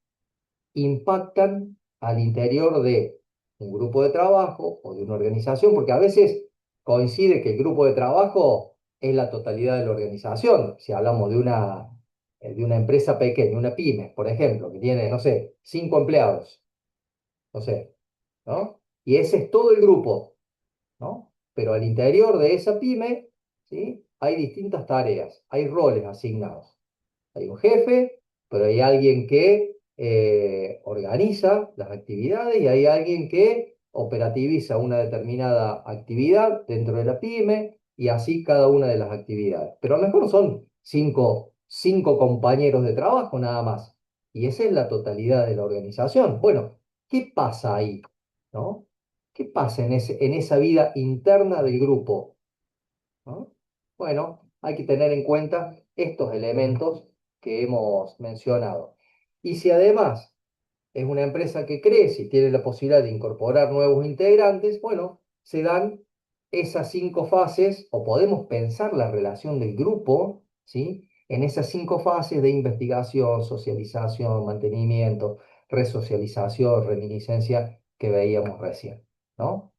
S2: Impactan al interior de un grupo de trabajo o de una organización, porque a veces coincide que el grupo de trabajo es la totalidad de la organización. Si hablamos de una empresa pequeña, una pyme, por ejemplo, que tiene, no sé, 5 empleados, no sé, ¿no? Y ese es todo el grupo, ¿no? Pero al interior de esa pyme, ¿sí? Hay distintas tareas, hay roles asignados. Hay un jefe, pero hay alguien que organiza las actividades y hay alguien que operativiza una determinada actividad dentro de la pyme y así cada una de las actividades. Pero a lo mejor son cinco compañeros de trabajo nada más. Y esa es la totalidad de la organización. Bueno, ¿qué pasa ahí? ¿No? ¿Qué pasa en esa vida interna del grupo? ¿No? Bueno, hay que tener en cuenta estos elementos que hemos mencionado. Y si además es una empresa que crece y tiene la posibilidad de incorporar nuevos integrantes, bueno, se dan esas 5 fases o podemos pensar la relación del grupo, ¿sí? En esas 5 fases de investigación, socialización, mantenimiento, resocialización, reminiscencia que veíamos recién, ¿no?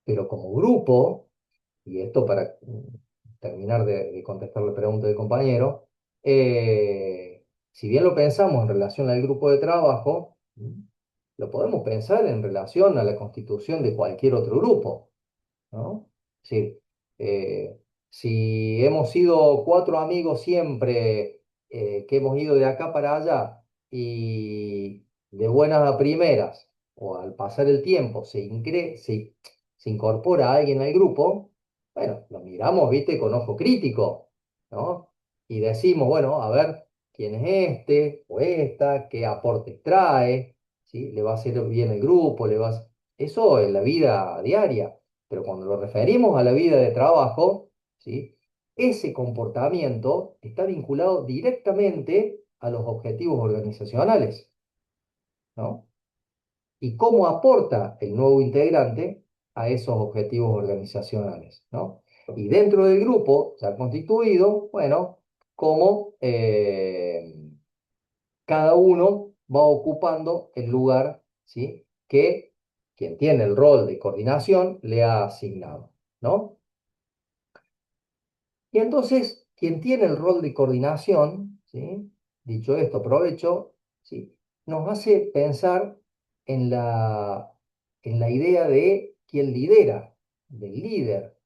S2: Pero como grupo, y esto para terminar de contestar la pregunta del compañero, si bien lo pensamos en relación al grupo de trabajo, lo podemos pensar en relación a la constitución de cualquier otro grupo, ¿no? Es decir, si hemos sido 4 amigos siempre, que hemos ido de acá para allá y de buenas a primeras, o al pasar el tiempo se incorpora alguien al grupo, bueno, lo miramos, viste, con ojo crítico, ¿no? Y decimos, bueno, a ver, ¿quién es este o esta? ¿Qué aportes trae? ¿Sí? ¿Le va a hacer bien el grupo? Eso en la vida diaria. Pero cuando lo referimos a la vida de trabajo, ¿sí? Ese comportamiento está vinculado directamente a los objetivos organizacionales, ¿no? Y cómo aporta el nuevo integrante a esos objetivos organizacionales, ¿no? Y dentro del grupo ya constituido, bueno, cómo cada uno va ocupando el lugar, ¿sí? Que quien tiene el rol de coordinación le ha asignado, ¿no? Y entonces, quien tiene el rol de coordinación, ¿sí? Dicho esto, aprovecho, ¿sí? Nos hace pensar en en la idea de quién lidera, del líder,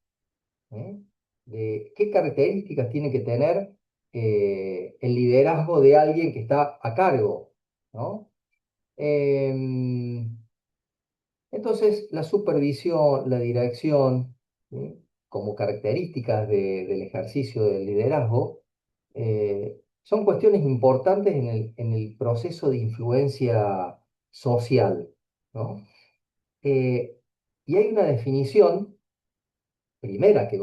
S2: ¿eh? De qué características tiene que tener el liderazgo de alguien que está a cargo, ¿no? Em, entonces, la supervisión, la dirección, ¿sí? Como características del ejercicio del liderazgo, son cuestiones importantes en el proceso de influencia social, ¿no? Eh, y hay una definición primera que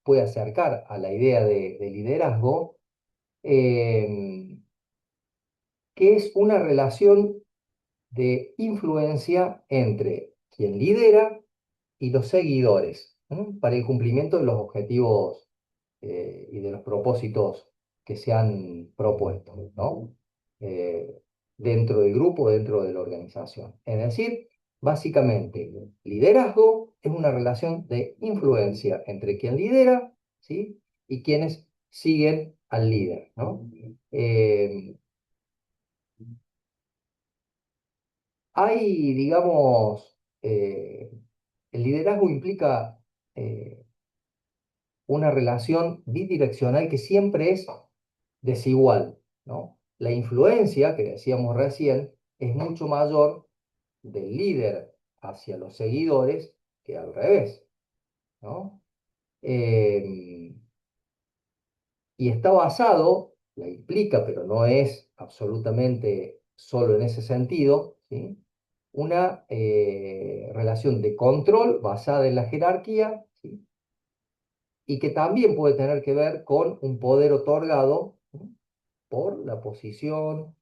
S2: puede acercar a la idea de liderazgo, eh, que es una relación de influencia entre quien lidera y los seguidores, ¿no? Para el cumplimiento de los objetivos y de los propósitos que se han propuesto, ¿no? Eh, Dentro del grupo, dentro de la organización. Es decir, básicamente, liderazgo es una relación de influencia entre quien lidera, ¿sí? Y quienes siguen al líder, ¿no? Eh, Hay, digamos, el liderazgo implica una relación bidireccional que siempre es desigual, ¿no? La influencia, que decíamos recién, es mucho mayor del líder hacia los seguidores que al revés, ¿no? Eh, y está basado, la implica, pero no es absolutamente solo en ese sentido, ¿sí? Una relación de control basada en la jerarquía, ¿sí? Y que también puede tener que ver con un poder otorgado, ¿sí? Por la posición,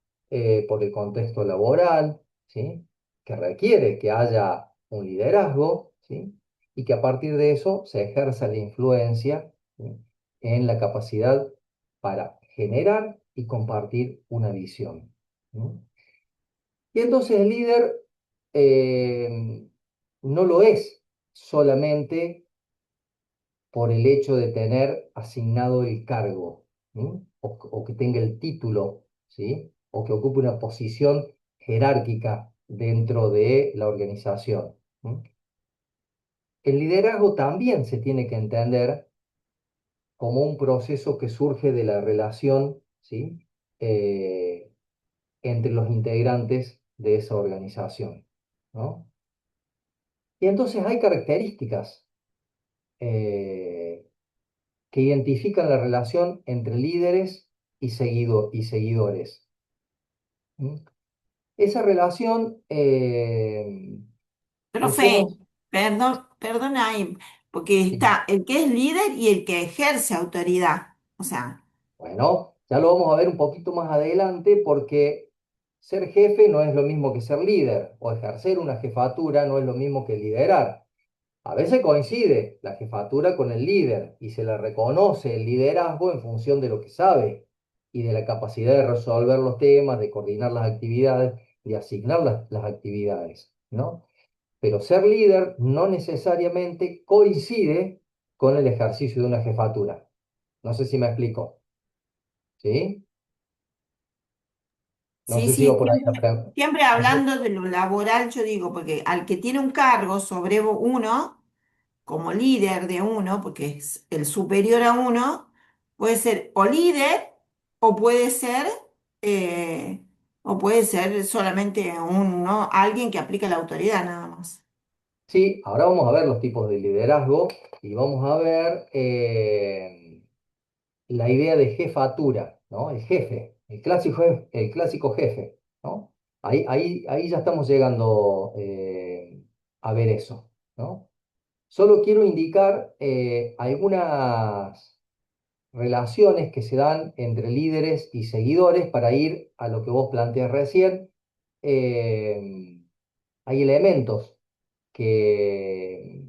S2: por el contexto laboral, ¿sí? Que requiere que haya un liderazgo, ¿sí? Y que a partir de eso se ejerza la influencia, ¿sí? En la capacidad para generar y compartir una visión, ¿no? Y entonces el líder eh, no lo es solamente por el hecho de tener asignado el cargo, ¿sí? O que tenga el título, ¿sí? O que ocupe una posición jerárquica dentro de la organización, ¿sí? El liderazgo también se tiene que entender como un proceso que surge de la relación, ¿sí? Eh, entre los integrantes de esa organización, ¿no? Y entonces hay características eh, que identifican la relación entre líderes y seguidores. ¿Mm? Esa relación lo
S5: Profe,
S2: podemos...
S5: perdona ahí, porque
S2: Sí.
S5: está el que es líder y el que ejerce autoridad. O sea,
S2: Bueno, ya lo vamos a ver un poquito más adelante porque ser jefe no es lo mismo que ser líder, o ejercer una jefatura no es lo mismo que liderar. A veces coincide la jefatura con el líder y se le reconoce el liderazgo en función de lo que sabe y de la capacidad de resolver los temas, de coordinar las actividades, de asignar las actividades, ¿no? Pero ser líder no necesariamente coincide con el ejercicio de una jefatura. No sé si me explico, ¿sí? No
S5: sí,
S2: sé si va
S5: sí,
S2: por ahí la
S5: siempre,
S2: pregunta.
S5: siempre
S2: No sé.
S5: hablando de lo laboral, yo digo, porque al que tiene un cargo sobre uno, como líder de uno, porque es el superior a uno, puede ser o líder o puede ser, eh, o puede ser solamente un, ¿no? Alguien que aplica la autoridad nada más.
S2: Sí, ahora vamos a ver los tipos de liderazgo y vamos a ver la idea de jefatura, ¿no? El jefe, el clásico jefe, ¿no? Ahí ya estamos llegando a ver eso, ¿no? Solo quiero indicar algunas relaciones que se dan entre líderes y seguidores para ir a lo que vos planteas recién. Eh, Hay elementos que,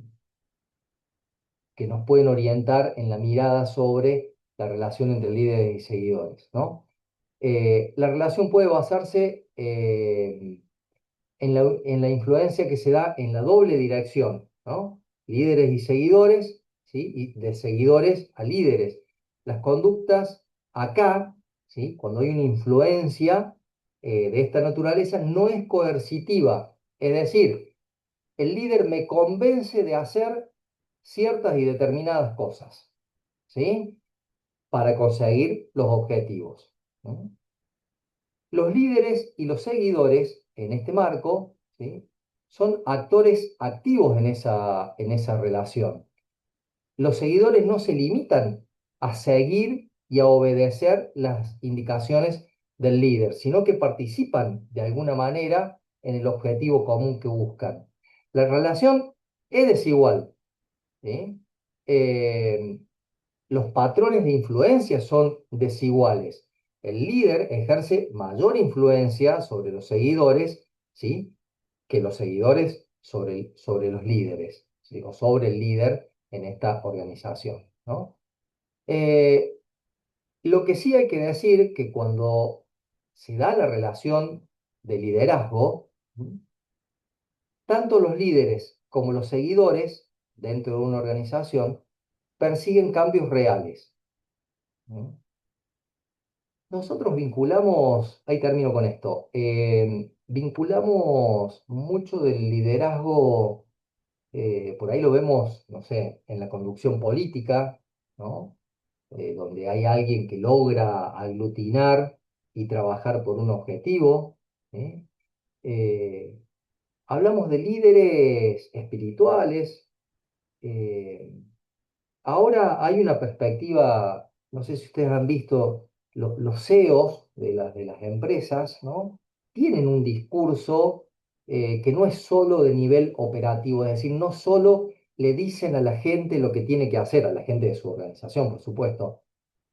S2: que nos pueden orientar en la mirada sobre la relación entre líderes y seguidores, ¿no? La relación puede basarse en la influencia que se da en la doble dirección, ¿no? Líderes y seguidores, ¿sí? Y de seguidores a líderes. Las conductas acá, ¿sí? Cuando hay una influencia de esta naturaleza, no es coercitiva, es decir, el líder me convence de hacer ciertas y determinadas cosas, ¿sí? Para conseguir los objetivos, ¿no? Los líderes y los seguidores, en este marco, ¿sí? Son actores activos en esa relación. Los seguidores no se limitan a seguir y a obedecer las indicaciones del líder, sino que participan de alguna manera en el objetivo común que buscan. La relación es desigual, ¿sí? Eh, los patrones de influencia son desiguales. El líder ejerce mayor influencia sobre los seguidores, ¿sí? Que los seguidores sobre los líderes, ¿sí? O sobre el líder en esta organización, ¿no? Eh, lo que sí hay que decir que cuando se da la relación de liderazgo, ¿sí? Tanto los líderes como los seguidores dentro de una organización persiguen cambios reales, ¿no? nosotros vinculamos, ahí termino con esto, vinculamos mucho del liderazgo, por ahí lo vemos, no sé, en la conducción política, ¿no? Donde hay alguien que logra aglutinar y trabajar por un objetivo. ¿Eh? Eh, Hablamos de líderes espirituales. eh, Ahora hay una perspectiva, no sé si ustedes han visto, los CEOs de las empresas, ¿no? Tienen un discurso que no es solo de nivel operativo, es decir, no solo le dicen a la gente lo que tiene que hacer, a la gente de su organización, por supuesto,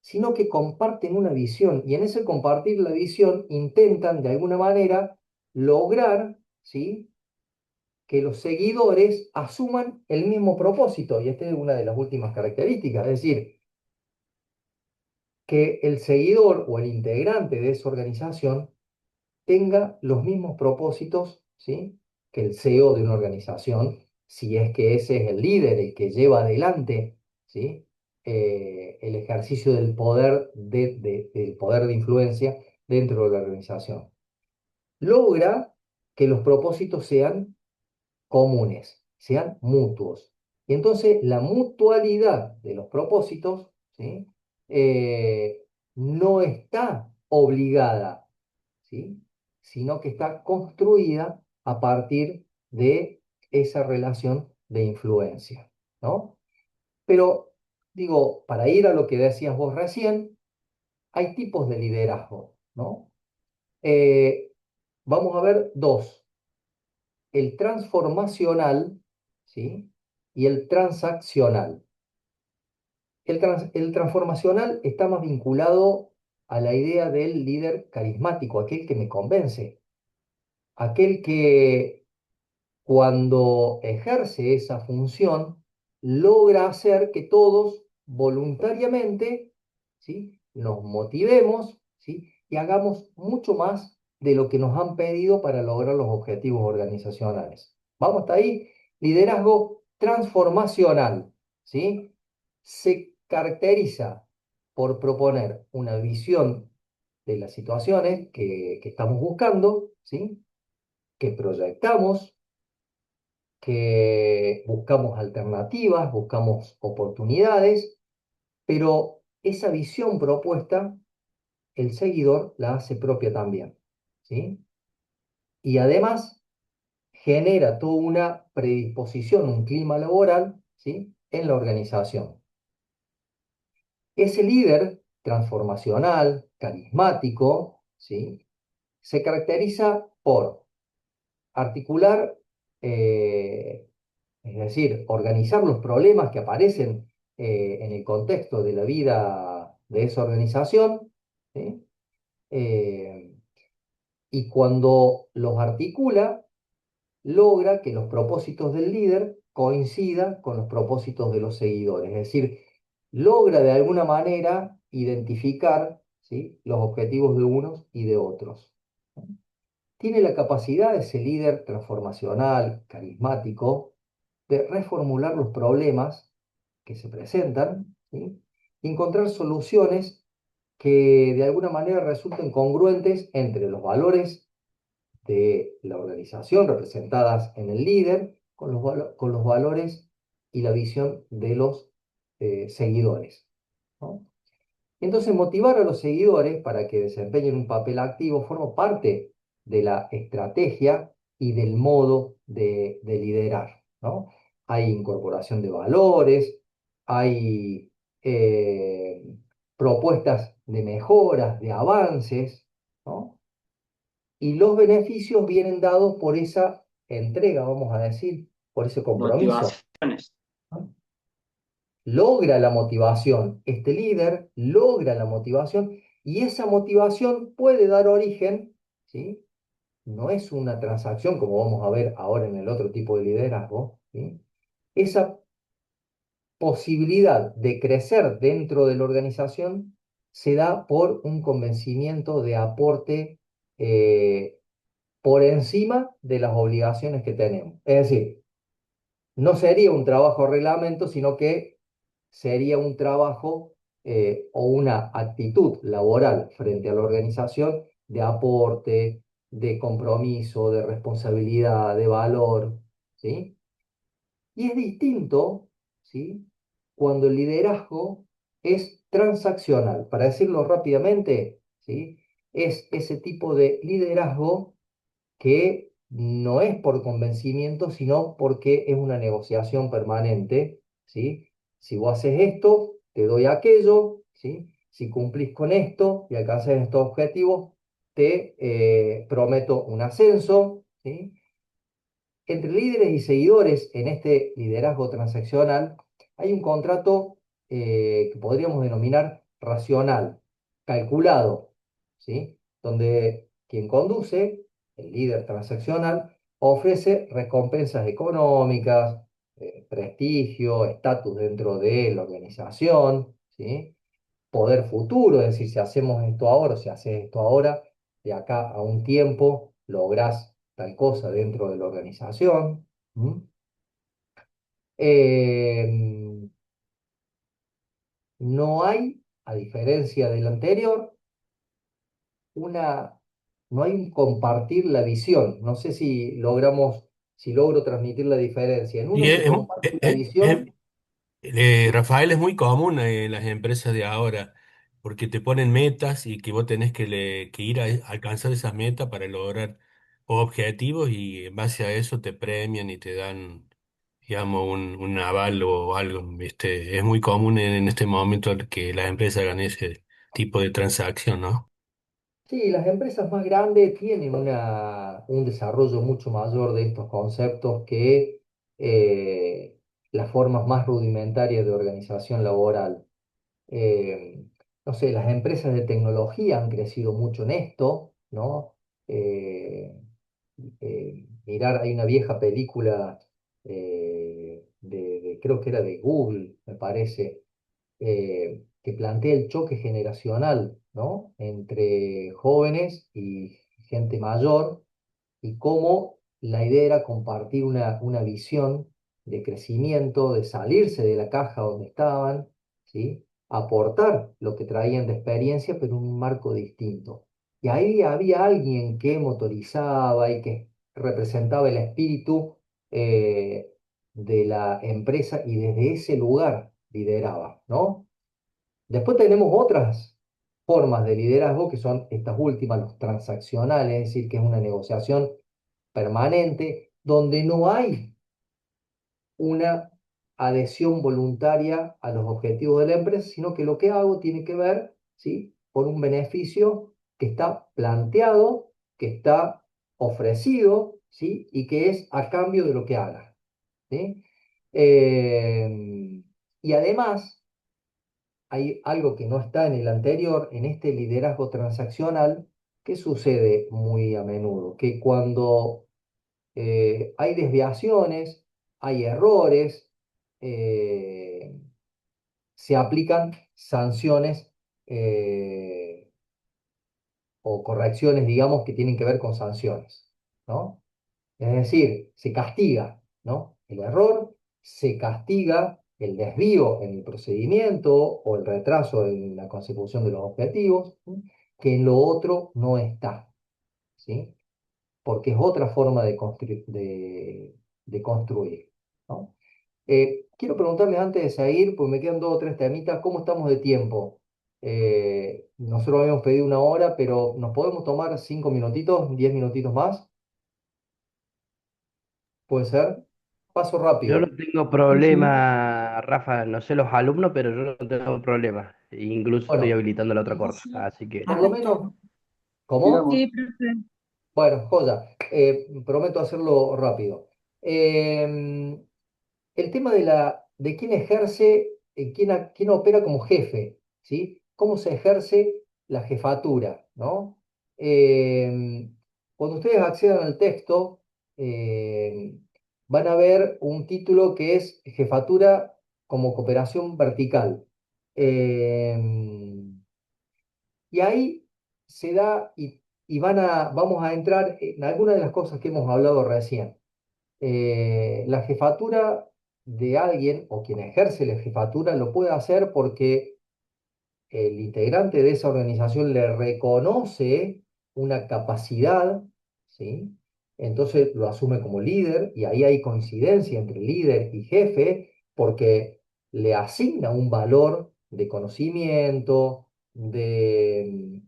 S2: sino que comparten una visión y en ese compartir la visión intentan de alguna manera lograr, ¿sí?, que los seguidores asuman el mismo propósito. Y esta es una de las últimas características, es decir, que el seguidor o el integrante de esa organización tenga los mismos propósitos, ¿sí?, que el CEO de una organización, si es que ese es el líder, el que lleva adelante, ¿sí?, el ejercicio del poder del poder de influencia dentro de la organización. Logra que los propósitos sean comunes, sean mutuos. Y entonces la mutualidad de los propósitos, ¿sí?, no está obligada, ¿sí?, sino que está construida a partir de esa relación de influencia, ¿no? Pero, digo, para ir a lo que decías vos recién, hay tipos de liderazgo, ¿no? Eh, Vamos a ver dos: el transformacional, ¿sí?, y el transaccional. El transformacional está más vinculado a la idea del líder carismático, aquel que me convence, aquel que cuando ejerce esa función logra hacer que todos voluntariamente, ¿sí?, nos motivemos, ¿sí?, y hagamos mucho más de lo que nos han pedido para lograr los objetivos organizacionales. ¿Vamos hasta ahí? Liderazgo transformacional, ¿sí? Se caracteriza por proponer una visión de las situaciones que estamos buscando, ¿sí?, que proyectamos, que buscamos alternativas, buscamos oportunidades, pero esa visión propuesta, el seguidor la hace propia también, ¿sí? Y además genera toda una predisposición, un clima laboral, ¿sí?, en la organización. Ese líder transformacional, carismático, ¿sí?, se caracteriza por articular, es decir, organizar los problemas que aparecen en el contexto de la vida de esa organización, ¿sí? Eh, y cuando los articula, logra que los propósitos del líder coincidan con los propósitos de los seguidores, es decir, logra de alguna manera identificar, ¿sí?, los objetivos de unos y de otros. Tiene la capacidad ese líder transformacional, carismático, de reformular los problemas que se presentan, ¿sí?, y encontrar soluciones que de alguna manera resulten congruentes entre los valores de la organización representadas en el líder con los valores y la visión de los seguidores, ¿no? Entonces, motivar a los seguidores para que desempeñen un papel activo forma parte de la estrategia y del modo de liderar, ¿no? Hay incorporación de valores, hay propuestas de mejoras, de avances, ¿no? Y los beneficios vienen dados por esa entrega, vamos a decir, por ese compromiso,
S1: Motivaciones.
S2: ¿no? Logra la motivación, este líder logra la motivación y esa motivación puede dar origen, ¿sí? No es una transacción como vamos a ver ahora en el otro tipo de liderazgo, ¿sí? Esa posibilidad de crecer dentro de la organización se da por un convencimiento de aporte por encima de las obligaciones que tenemos. Es decir, no sería un trabajo reglamento, sino que sería un trabajo o una actitud laboral frente a la organización de aporte, de compromiso, de responsabilidad, de valor, ¿sí? Y es distinto, ¿sí? Cuando el liderazgo es transaccional. Para decirlo rápidamente, ¿sí? Es ese tipo de liderazgo que no es por convencimiento, sino porque es una negociación permanente, ¿sí? Si vos haces esto, te doy aquello, ¿sí? Si cumplís con esto y alcanzas estos objetivos, te prometo un ascenso, ¿sí? Entre líderes y seguidores en este liderazgo transaccional hay un contrato que podríamos denominar racional, calculado, ¿sí? Donde quien conduce, el líder transaccional, ofrece recompensas económicas, prestigio, estatus dentro de la organización, ¿sí? Poder futuro, es decir, si hacemos esto ahora, o si haces esto ahora, de acá a un tiempo lográs tal cosa dentro de la organización. ¿M? Eh, no hay, a diferencia del anterior, una, no hay un compartir la visión. No sé si logramos, si logro transmitir la diferencia. En
S6: Y
S2: uno se comparte la visión.
S6: Rafael, es muy común en las empresas de ahora, porque te ponen metas y que vos tenés que ir a alcanzar esas metas para lograr objetivos y en base a eso te premian y te dan, digamos, un aval o algo, ¿viste? Es muy común en este momento que las empresas hagan ese tipo de transacción, ¿no?
S2: Sí, las empresas más grandes tienen un desarrollo mucho mayor de estos conceptos que las formas más rudimentarias de organización laboral. Eh, no sé, las empresas de tecnología han crecido mucho en esto, ¿no? Eh, mirar, hay una vieja película creo que era de Google, me parece, que plantea el choque generacional, ¿no? Entre jóvenes y gente mayor, y cómo la idea era compartir una visión de crecimiento, de salirse de la caja donde estaban, ¿sí? Aportar lo que traían de experiencia, pero en un marco distinto. Y ahí había alguien que motorizaba y que representaba el espíritu de la empresa y desde ese lugar lideraba, ¿no? Después tenemos otras formas de liderazgo que son estas últimas, los transaccionales, es decir, que es una negociación permanente donde no hay una adhesión voluntaria a los objetivos de la empresa, sino que lo que hago tiene que ver, ¿sí? Por un beneficio que está planteado, que está ofrecido, ¿sí? Y que es a cambio de lo que haga, ¿sí? Y además hay algo que no está en el anterior, en este liderazgo transaccional, que sucede muy a menudo, que cuando hay desviaciones, hay errores, eh, se aplican sanciones o correcciones, digamos, que tienen que ver con sanciones, ¿no? Es decir, se castiga, ¿no? El error, se castiga el desvío en el procedimiento o el retraso en la consecución de los objetivos, ¿sí? Que en lo otro no está, ¿sí? Porque es otra forma de construir, ¿no? Quiero preguntarles antes de seguir, porque me quedan dos o tres temitas, ¿cómo estamos de tiempo? Nosotros habíamos pedido una hora, pero ¿nos podemos tomar 5 minutitos, 10 minutitos más? ¿Puede ser? Paso
S4: Yo no
S2: rápido.
S4: tengo
S2: 15 minutos.
S4: problema, Rafa, no sé los alumnos, pero yo no tengo problema. Incluso estoy
S2: Bueno,
S4: habilitando la otra corta,
S5: Sí,
S4: así que
S2: por lo
S5: perfecto.
S2: menos, ¿cómo?
S1: Digamos,
S3: Sí, profe.
S2: Bueno, joya, prometo hacerlo rápido. Em, el tema de quién ejerce, quién opera como jefe, ¿sí? ¿Cómo se ejerce la jefatura, ¿no? Cuando ustedes accedan al texto, van a ver un título que es Jefatura como cooperación vertical. Y ahí se da y vamos a entrar en algunas de las cosas que hemos hablado recién. La jefatura de alguien o quien ejerce la jefatura lo puede hacer porque el integrante de esa organización le reconoce una capacidad, ¿sí? Entonces lo asume como líder y ahí hay coincidencia entre líder y jefe porque le asigna un valor de conocimiento, de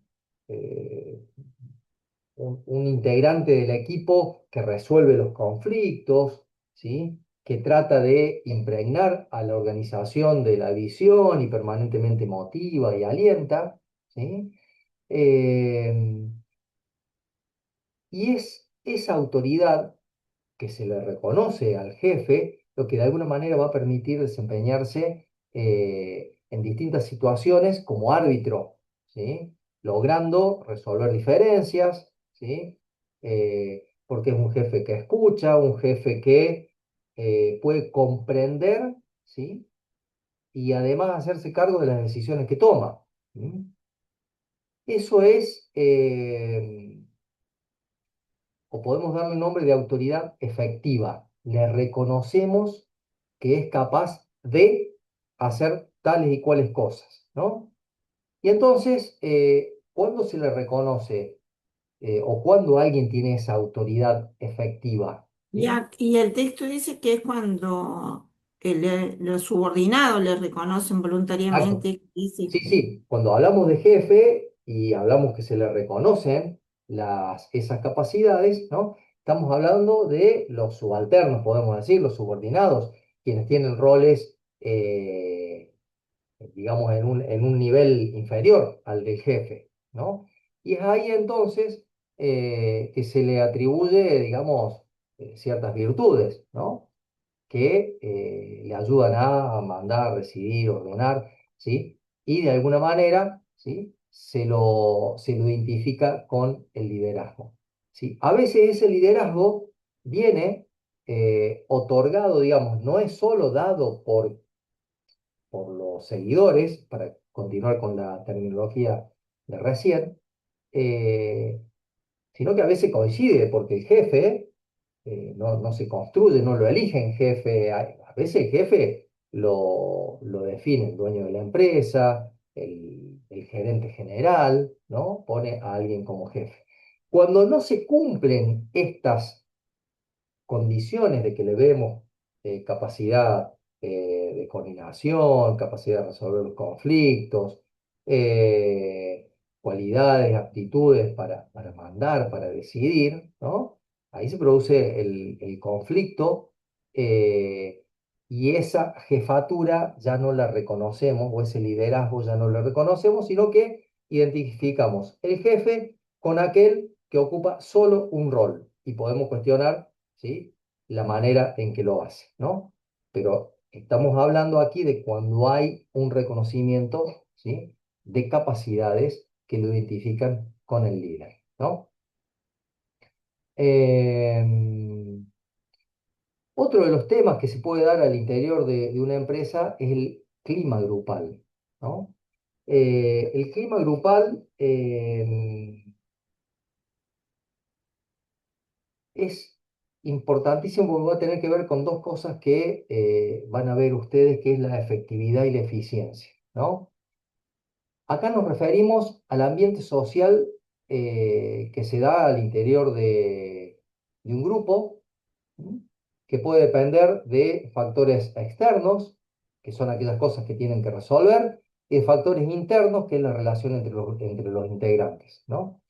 S2: un integrante del equipo que resuelve los conflictos, ¿sí? Que trata de impregnar a la organización de la visión y permanentemente motiva y alienta, ¿sí? Eh, y es esa autoridad que se le reconoce al jefe, lo que de alguna manera va a permitir desempeñarse en distintas situaciones como árbitro, ¿sí? Logrando resolver diferencias, ¿sí? Porque es un jefe que escucha, un jefe que puede comprender, ¿sí? Y además hacerse cargo de las decisiones que toma. ¿Sí? Eso es o podemos darle un nombre de autoridad efectiva. Le reconocemos que es capaz de hacer tales y cuales cosas, ¿no? Y entonces, ¿cuándo se le reconoce o cuándo alguien tiene esa autoridad efectiva? ¿Sí?
S5: Y el texto dice que es cuando los subordinados le reconocen
S2: Exacto.
S5: voluntariamente, dice,
S2: Sí, sí, cuando hablamos de jefe y hablamos que se le reconocen esas capacidades, ¿no? Estamos hablando de los subalternos, podemos decir, los subordinados, quienes tienen roles, digamos, en un nivel inferior al del jefe, ¿no? Y es ahí entonces que se le atribuye, digamos, ciertas virtudes, ¿no? Que le ayudan a mandar, decidir, ordenar, ¿sí? Y de alguna manera, ¿sí? Se lo identifica con el liderazgo, ¿sí? A veces ese liderazgo viene otorgado, digamos, no es solo dado por los seguidores, para continuar con la terminología de recién, eh, sino que a veces coincide, porque el jefe no se construye, no lo eligen jefe. A veces el jefe lo define el dueño de la empresa, el gerente general, ¿no? Pone a alguien como jefe. Cuando no se cumplen estas condiciones de que le vemos capacidad de coordinación, capacidad de resolver los conflictos, eh, cualidades, aptitudes para mandar, para decidir, ¿no? Ahí se produce el conflicto y esa jefatura ya no la reconocemos, o ese liderazgo ya no lo reconocemos, sino que identificamos el jefe con aquel que ocupa solo un rol y podemos cuestionar, ¿sí? La manera en que lo hace, ¿no? Pero estamos hablando aquí de cuando hay un reconocimiento, ¿sí? De capacidades que lo identifican con el líder, ¿no? Em, Otro de los temas que se puede dar al interior de una empresa es el clima grupal, ¿no? El clima grupal es importantísimo porque va a tener que ver con dos cosas que van a ver ustedes, que es la efectividad y la eficiencia, ¿no? Acá nos referimos al ambiente social que se da al interior de un grupo, ¿m? Que puede depender de factores externos, que son aquellas cosas que tienen que resolver, y de factores internos, que es la relación entre los integrantes, ¿no?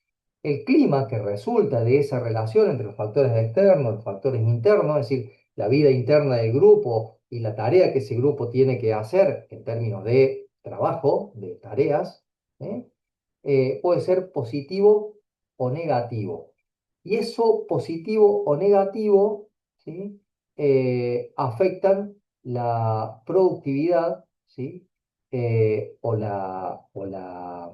S2: El clima que resulta de esa relación entre los factores externos, los factores internos, es decir, la vida interna del grupo y la tarea que ese grupo tiene que hacer en términos de trabajo, de tareas, ¿eh? Puede ser positivo o negativo. Y eso positivo o negativo, ¿sí? Afectan la productividad, ¿sí? O la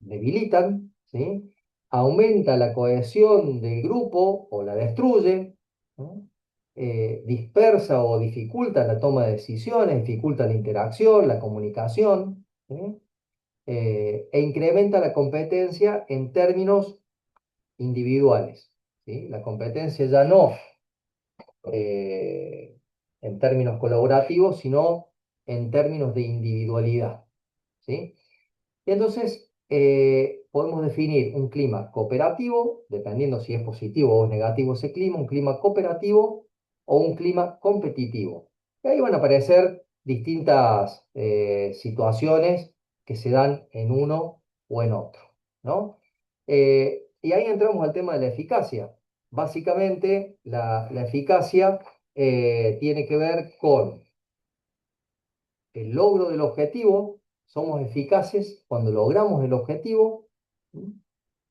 S2: debilitan, ¿sí? Aumenta la cohesión del grupo o la destruye, ¿no? Dispersa o dificulta la toma de decisiones, dificulta la interacción, la comunicación, ¿sí? E incrementa la competencia en términos individuales, ¿sí? La competencia ya no en términos colaborativos, sino en términos de individualidad, ¿sí? Entonces, podemos definir un clima cooperativo, dependiendo si es positivo o negativo ese clima, un clima cooperativo o un clima competitivo. Y ahí van a aparecer distintas situaciones que se dan en uno o en otro, ¿no? Y ahí entramos al tema de la eficacia. Básicamente, la eficacia tiene que ver con el logro del objetivo, somos eficaces cuando logramos el objetivo, ¿sí?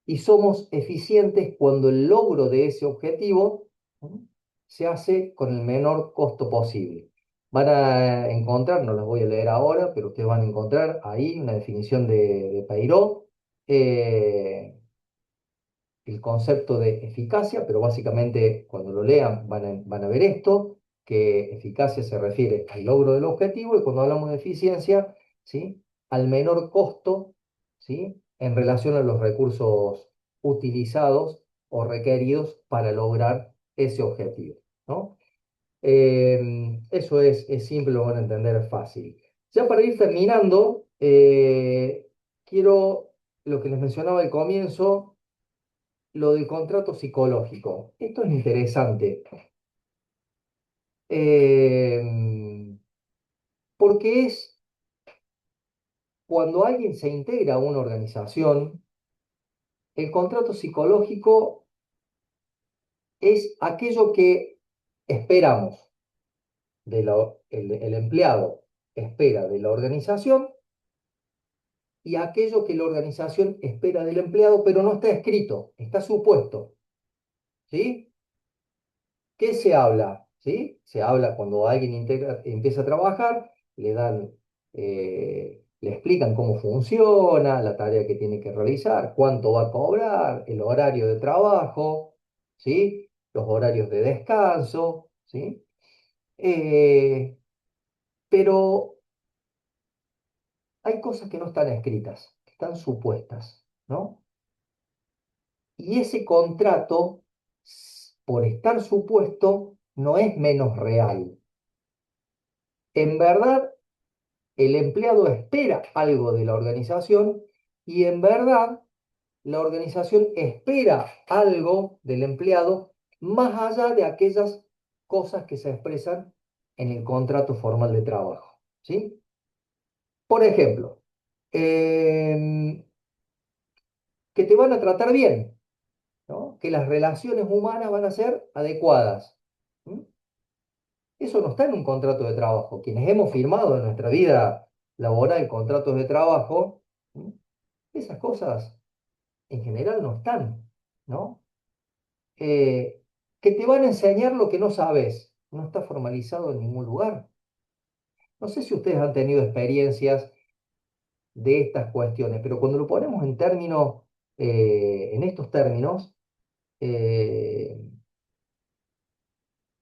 S2: Y somos eficientes cuando el logro de ese objetivo, ¿sí?, se hace con el menor costo posible. Van a encontrar, no las voy a leer ahora, pero ustedes van a encontrar ahí una definición de Peiró, eh, el concepto de eficacia, pero básicamente cuando lo lean van a ver esto, que eficacia se refiere al logro del objetivo y cuando hablamos de eficiencia, ¿sí?, al menor costo, ¿sí?, en relación a los recursos utilizados o requeridos para lograr ese objetivo, ¿no? Eso es simple, lo van a entender fácil. Ya para ir terminando, quiero lo que les mencionaba al comienzo, lo del contrato psicológico. Esto es interesante, porque es cuando alguien se integra a una organización, el contrato psicológico es aquello que esperamos el empleado espera de la organización y aquello que la organización espera del empleado, pero no está escrito, está supuesto, ¿sí? ¿Qué se habla? ¿Sí? Se habla cuando alguien empieza a trabajar, le explican cómo funciona, la tarea que tiene que realizar, cuánto va a cobrar, el horario de trabajo, ¿sí? Los horarios de descanso, ¿sí? Eh, pero hay cosas que no están escritas, que están supuestas, ¿no? Y ese contrato, por estar supuesto, no es menos real. En verdad, el empleado espera algo de la organización y en verdad la organización espera algo del empleado más allá de aquellas cosas que se expresan en el contrato formal de trabajo, ¿sí? Por ejemplo, que te van a tratar bien, ¿no? Que las relaciones humanas van a ser adecuadas. ¿Sí? Eso no está en un contrato de trabajo. Quienes hemos firmado en nuestra vida laboral contratos de trabajo, ¿sí?, esas cosas en general no están, ¿no? Que te van a enseñar lo que no sabes. No está formalizado en ningún lugar. No sé si ustedes han tenido experiencias de estas cuestiones, pero cuando lo ponemos en términos, en estos términos, eh,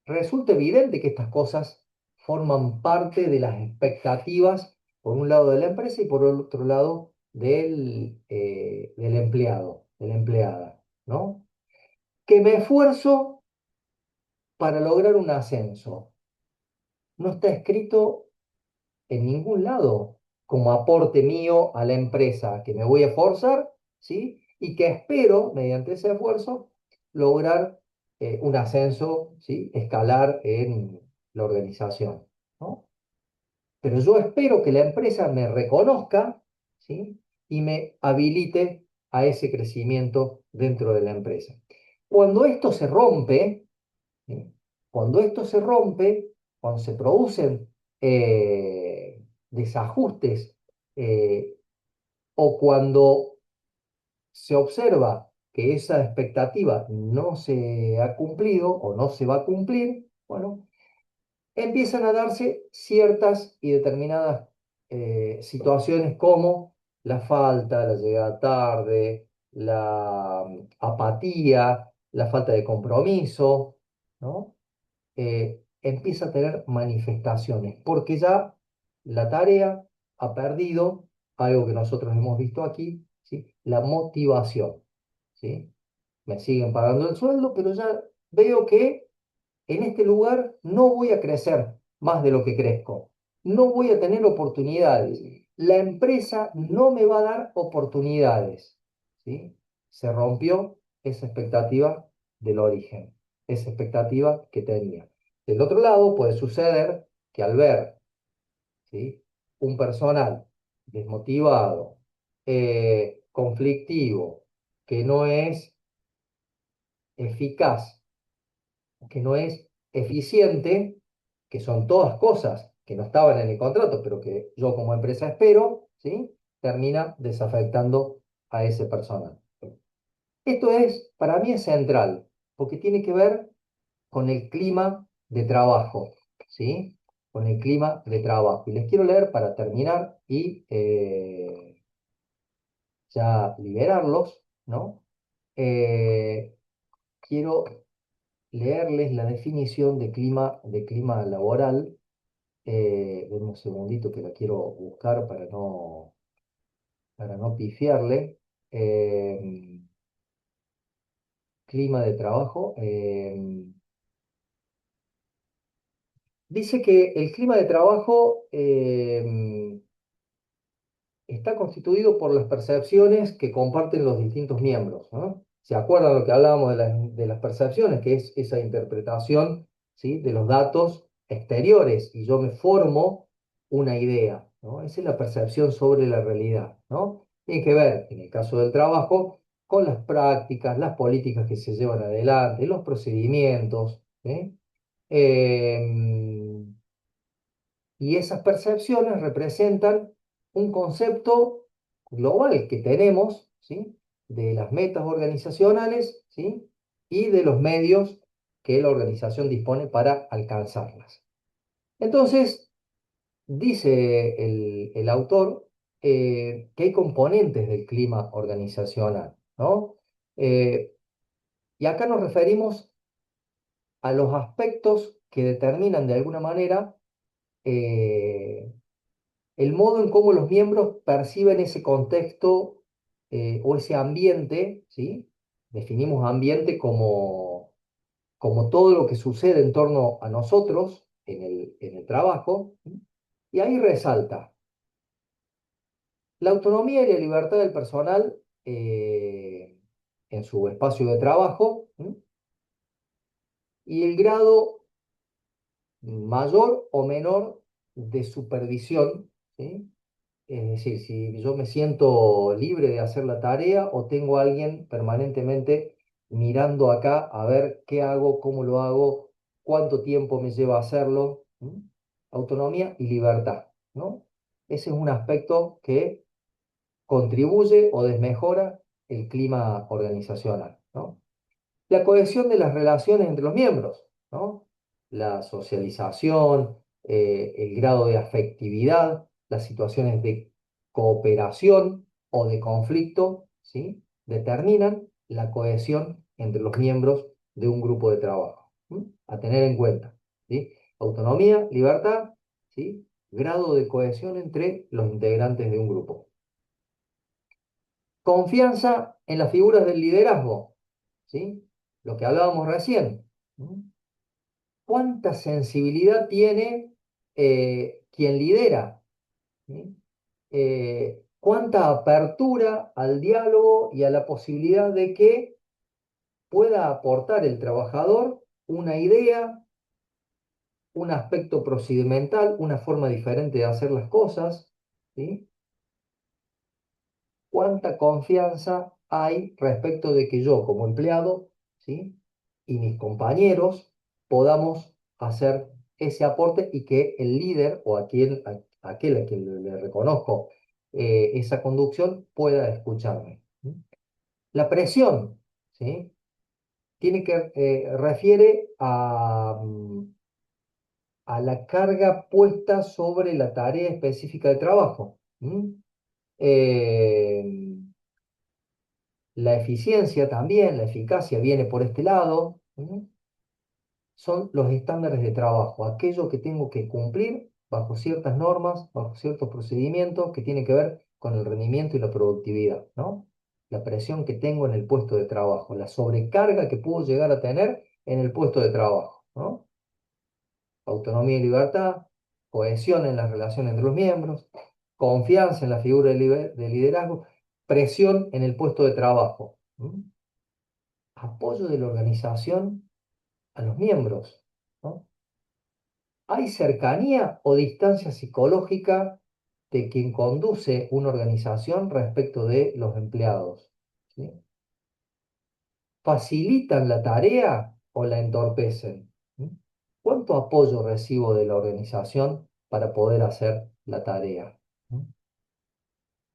S2: resulta evidente que estas cosas forman parte de las expectativas, por un lado de la empresa y por el otro lado del empleado, de la empleada, ¿no? Que me esfuerzo para lograr un ascenso. No está escrito en ningún lado como aporte mío a la empresa, que me voy a esforzar, ¿sí? Y que espero, mediante ese esfuerzo, lograr un ascenso, ¿sí?, escalar en la organización, ¿no? Pero yo espero que la empresa me reconozca, ¿sí?, y me habilite a ese crecimiento dentro de la empresa. Cuando esto se rompe, ¿sí?, cuando esto se rompe, cuando se producen desajustes, eh, o cuando se observa que esa expectativa no se ha cumplido o no se va a cumplir, bueno, empiezan a darse ciertas y determinadas situaciones como la falta, la llegada tarde, la apatía, la falta de compromiso, ¿no? Empieza a tener manifestaciones, porque ya la tarea ha perdido algo que nosotros hemos visto aquí, ¿sí?, la motivación, ¿sí? Me siguen pagando el sueldo, pero ya veo que en este lugar no voy a crecer más de lo que crezco, no voy a tener oportunidades. la empresa no me va a dar oportunidades, ¿sí? Se rompió esa expectativa del origen, esa expectativa que tenía. Del otro lado, puede suceder que al ver, ¿sí?, un personal desmotivado, conflictivo, que no es eficaz, que no es eficiente, que son todas cosas que no estaban en el contrato, pero que yo como empresa espero, ¿sí?, termina desafectando a ese personal. Esto es, para mí es central, porque tiene que ver con el clima de trabajo, ¿sí? Con el clima de trabajo. Y les quiero leer para terminar y ya liberarlos, ¿no? Quiero leerles la definición de clima laboral. Denme un segundito que la quiero buscar para no pifiarle. Clima de trabajo. Dice que el clima de trabajo está constituido por las percepciones que comparten los distintos miembros, ¿no? ¿Se acuerdan lo que hablábamos de las percepciones? Que es esa interpretación, ¿sí?, de los datos exteriores y yo me formo una idea, ¿no? Esa es la percepción sobre la realidad, ¿no? Tiene que ver, en el caso del trabajo, con las prácticas, las políticas que se llevan adelante, los procedimientos, ¿sí? Em, y esas percepciones representan un concepto global que tenemos, ¿sí?, de las metas organizacionales, ¿sí?, y de los medios que la organización dispone para alcanzarlas. Entonces, dice el autor que hay componentes del clima organizacional, ¿no? Y acá nos referimos a los aspectos que determinan de alguna manera eh, el modo en cómo los miembros perciben ese contexto o ese ambiente, ¿sí? Definimos ambiente como todo lo que sucede en torno a nosotros en el trabajo, ¿sí? Y ahí resalta la autonomía y la libertad del personal en su espacio de trabajo, ¿sí?, y el grado mayor o menor de supervisión, ¿sí? Es decir, si yo me siento libre de hacer la tarea o tengo a alguien permanentemente mirando acá a ver qué hago, cómo lo hago, cuánto tiempo me lleva a hacerlo. ¿M? Autonomía y libertad, ¿no? Ese es un aspecto que contribuye o desmejora el clima organizacional, ¿no? La cohesión de las relaciones entre los miembros, ¿no? La socialización, el grado de afectividad, las situaciones de cooperación o de conflicto, ¿sí?, determinan la cohesión entre los miembros de un grupo de trabajo. ¿M? A tener en cuenta, ¿sí? Autonomía, libertad, ¿sí?, grado de cohesión entre los integrantes de un grupo. Confianza en las figuras del liderazgo, ¿sí? Lo que hablábamos recién. ¿Mm? ¿Cuánta sensibilidad tiene quien lidera? ¿Sí? ¿Cuánta apertura al diálogo y a la posibilidad de que pueda aportar el trabajador una idea, un aspecto procedimental, una forma diferente de hacer las cosas? ¿Sí? ¿Cuánta confianza hay respecto de que yo como empleado, ¿sí?, y mis compañeros podamos hacer ese aporte y que el líder o aquel a quien le reconozco esa conducción pueda escucharme? ¿Sí? La presión, ¿sí?, refiere a la carga puesta sobre la tarea específica de trabajo. ¿Mm? Eh, La eficiencia también, la eficacia viene por este lado. ¿Sí? Son los estándares de trabajo, aquello que tengo que cumplir bajo ciertas normas, bajo ciertos procedimientos que tienen que ver con el rendimiento y la productividad, ¿no? La presión que tengo en el puesto de trabajo, la sobrecarga que puedo llegar a tener en el puesto de trabajo, ¿no? Autonomía y libertad, cohesión en las relaciones entre los miembros, confianza en la figura de liderazgo, presión en el puesto de trabajo, apoyo de la organización a los miembros, ¿no? ¿Hay cercanía o distancia psicológica de quien conduce una organización respecto de los empleados? ¿Sí? ¿Facilitan la tarea o la entorpecen? ¿Mm? ¿Cuánto apoyo recibo de la organización para poder hacer la tarea? ¿Mm?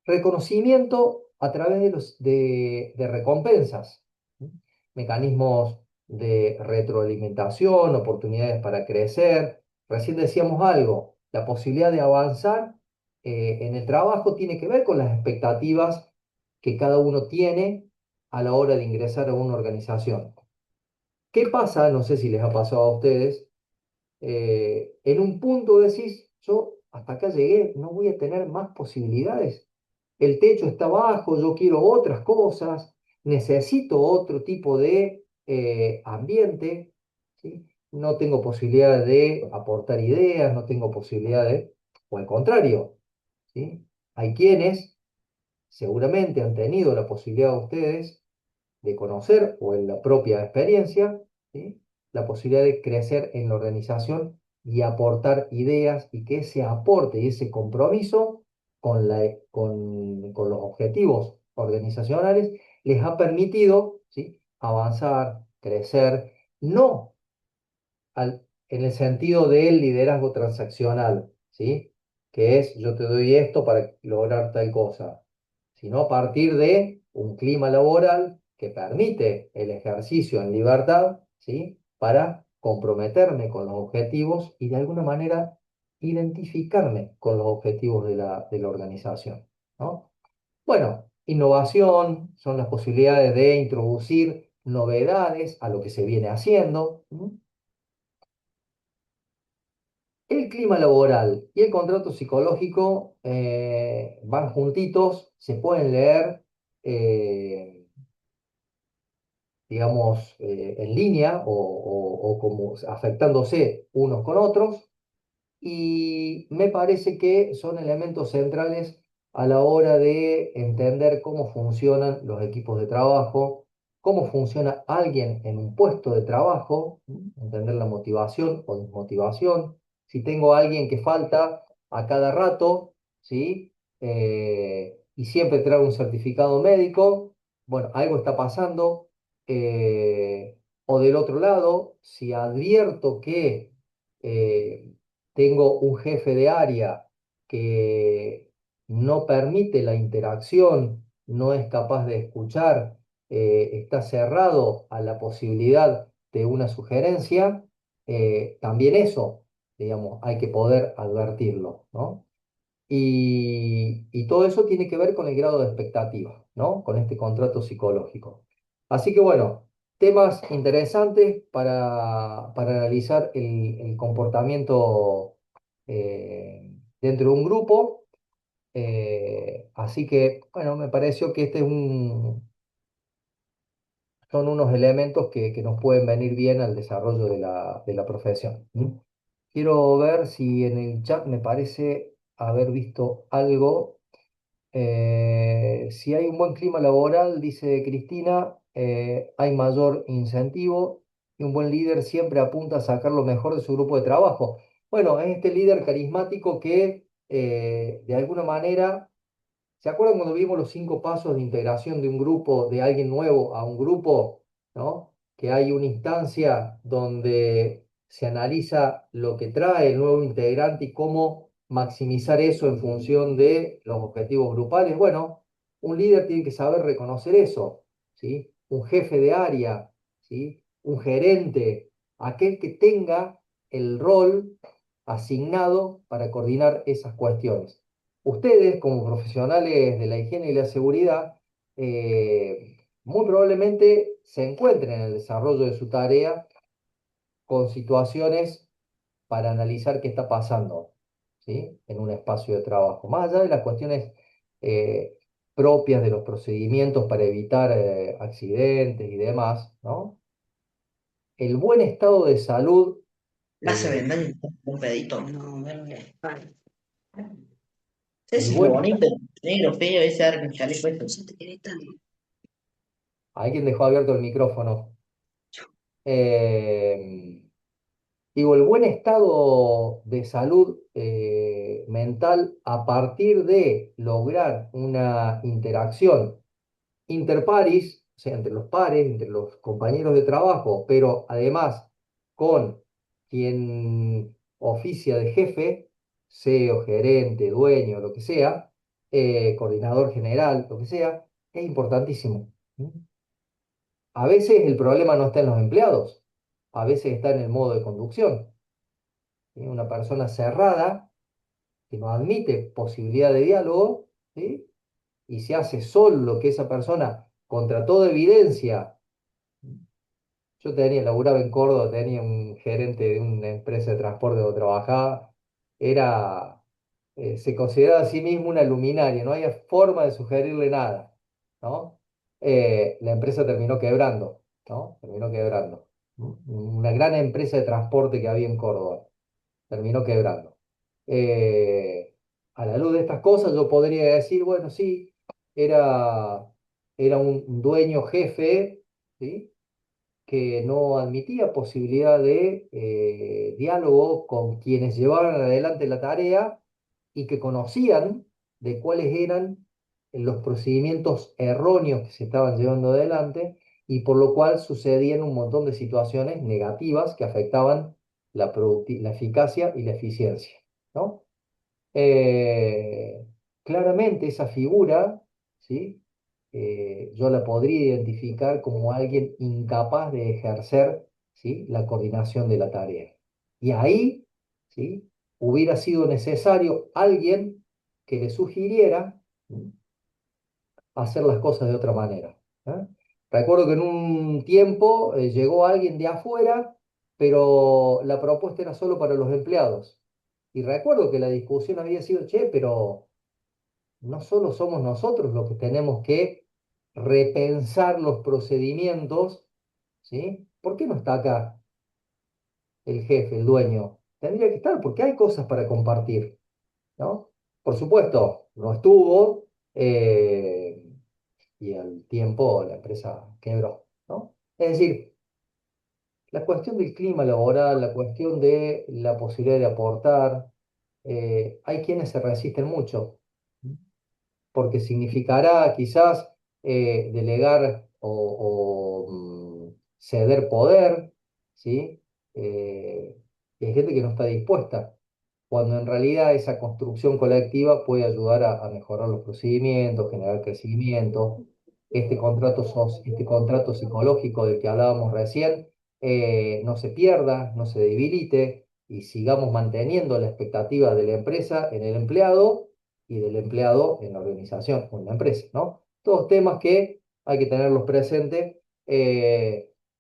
S2: Reconocimiento a través de recompensas, ¿sí? Mecanismos de retroalimentación, oportunidades para crecer. Recién decíamos algo, la posibilidad de avanzar en el trabajo tiene que ver con las expectativas que cada uno tiene a la hora de ingresar a una organización. ¿Qué pasa? No sé si les ha pasado a ustedes. En un punto decís, yo hasta acá llegué, no voy a tener más posibilidades. El techo está bajo, yo quiero otras cosas, necesito otro tipo de ambiente, ¿sí? No tengo posibilidad de aportar ideas, no tengo posibilidad de, o al contrario, ¿sí? Hay quienes seguramente han tenido la posibilidad de ustedes de conocer o en la propia experiencia, ¿sí? La posibilidad de crecer en la organización y aportar ideas y que ese aporte y ese compromiso con los objetivos organizacionales les ha permitido, ¿sí? Avanzar, crecer, no en el sentido del liderazgo transaccional, ¿sí? Que es yo te doy esto para lograr tal cosa, sino a partir de un clima laboral que permite el ejercicio en libertad, ¿sí? Para comprometerme con los objetivos y de alguna manera identificarme con los objetivos de la organización, ¿no? Bueno, innovación son las posibilidades de introducir novedades a lo que se viene haciendo. El clima laboral y el contrato psicológico van juntitos, se pueden leer, eh, digamos, en línea o como afectándose unos con otros y me parece que son elementos centrales a la hora de entender cómo funcionan los equipos de trabajo, cómo funciona alguien en un puesto de trabajo, entender la motivación o desmotivación, si tengo a alguien que falta a cada rato, ¿sí? Y siempre trae un certificado médico, bueno, algo está pasando. O del otro lado, si advierto que tengo un jefe de área que no permite la interacción, no es capaz de escuchar, está cerrado a la posibilidad de una sugerencia, también eso, digamos, hay que poder advertirlo, ¿no? Y todo eso tiene que ver con el grado de expectativa, ¿no? Con este contrato psicológico. Así que bueno, temas interesantes para analizar el comportamiento dentro de un grupo. Así que, bueno, me pareció que son unos elementos que nos pueden venir bien al desarrollo de la profesión. Quiero ver si en el chat me parece haber visto algo. Si hay un buen clima laboral, dice Cristina, hay mayor incentivo y un buen líder siempre apunta a sacar lo mejor de su grupo de trabajo. Bueno, es este líder carismático que de alguna manera, ¿se acuerdan cuando vimos los 5 pasos de integración de un grupo, de alguien nuevo a un grupo, ¿no? Que hay una instancia donde se analiza lo que trae el nuevo integrante y cómo maximizar eso en función de los objetivos grupales. Bueno, un líder tiene que saber reconocer eso, ¿sí? Un jefe de área, ¿sí? Un gerente, aquel que tenga el rol asignado para coordinar esas cuestiones. Ustedes, como profesionales de la higiene y la seguridad, muy probablemente se encuentren en el desarrollo de su tarea con situaciones para analizar qué está pasando, ¿sí? En un espacio de trabajo. Más allá de las cuestiones eh, propias de los procedimientos para evitar accidentes y demás, ¿no? El buen estado de salud
S7: Más se
S2: eh,
S7: vende un pedito. No, verle. sé
S2: El
S7: si lo
S2: buen
S7: bonito, negro, feo, ese dar con chaleco, esto, siento que eres tan...
S2: Alguien dejó abierto el micrófono. Eh, Digo, el buen estado de salud mental a partir de lograr una interacción interpares, o sea, entre los pares, entre los compañeros de trabajo, pero además con quien oficia de jefe, CEO, gerente, dueño, lo que sea, coordinador general, lo que sea, es importantísimo. ¿Mm? A veces el problema no está en los empleados, a veces está en el modo de conducción. ¿Sí? Una persona cerrada que no admite posibilidad de diálogo, ¿sí? Y se hace solo lo que esa persona, contra toda evidencia. Yo laburaba en Córdoba, tenía un gerente de una empresa de transporte donde trabajaba, era, se consideraba a sí mismo una luminaria, no había forma de sugerirle nada, ¿no? La empresa terminó quebrando, ¿no? Terminó quebrando. Una gran empresa de transporte que había en Córdoba, terminó quebrando. Eh, a la luz de estas cosas yo podría decir, bueno, sí, era, era un dueño jefe, ¿sí? Que no admitía posibilidad de diálogo con quienes llevaban adelante la tarea y que conocían de cuáles eran los procedimientos erróneos que se estaban llevando adelante y por lo cual sucedían un montón de situaciones negativas que afectaban la eficacia y la eficiencia, ¿no? Eh, Claramente esa figura, ¿sí? Yo la podría identificar como alguien incapaz de ejercer, ¿sí? La coordinación de la tarea. Y ahí, ¿sí? Hubiera sido necesario alguien que le sugiriera, ¿sí? Hacer las cosas de otra manera. ¿Eh? Recuerdo que en un tiempo llegó alguien de afuera, pero la propuesta era solo para los empleados. Y recuerdo que la discusión había sido, che, pero no solo somos nosotros los que tenemos que repensar los procedimientos, ¿sí? ¿Por qué no está acá el jefe, el dueño? Tendría que estar porque hay cosas para compartir, ¿no? Por supuesto, no estuvo y al tiempo la empresa quebró, ¿no? Es decir, la cuestión del clima laboral, la cuestión de la posibilidad de aportar, hay quienes se resisten mucho, porque significará quizás delegar ceder poder, ¿sí? Y hay gente que no está dispuesta, cuando en realidad esa construcción colectiva puede ayudar a mejorar los procedimientos, generar crecimiento. Este contrato psicológico del que hablábamos recién no se pierda, no se debilite y sigamos manteniendo la expectativa de la empresa en el empleado y del empleado en la organización o en la empresa, ¿no? Todos temas que hay que tenerlos presentes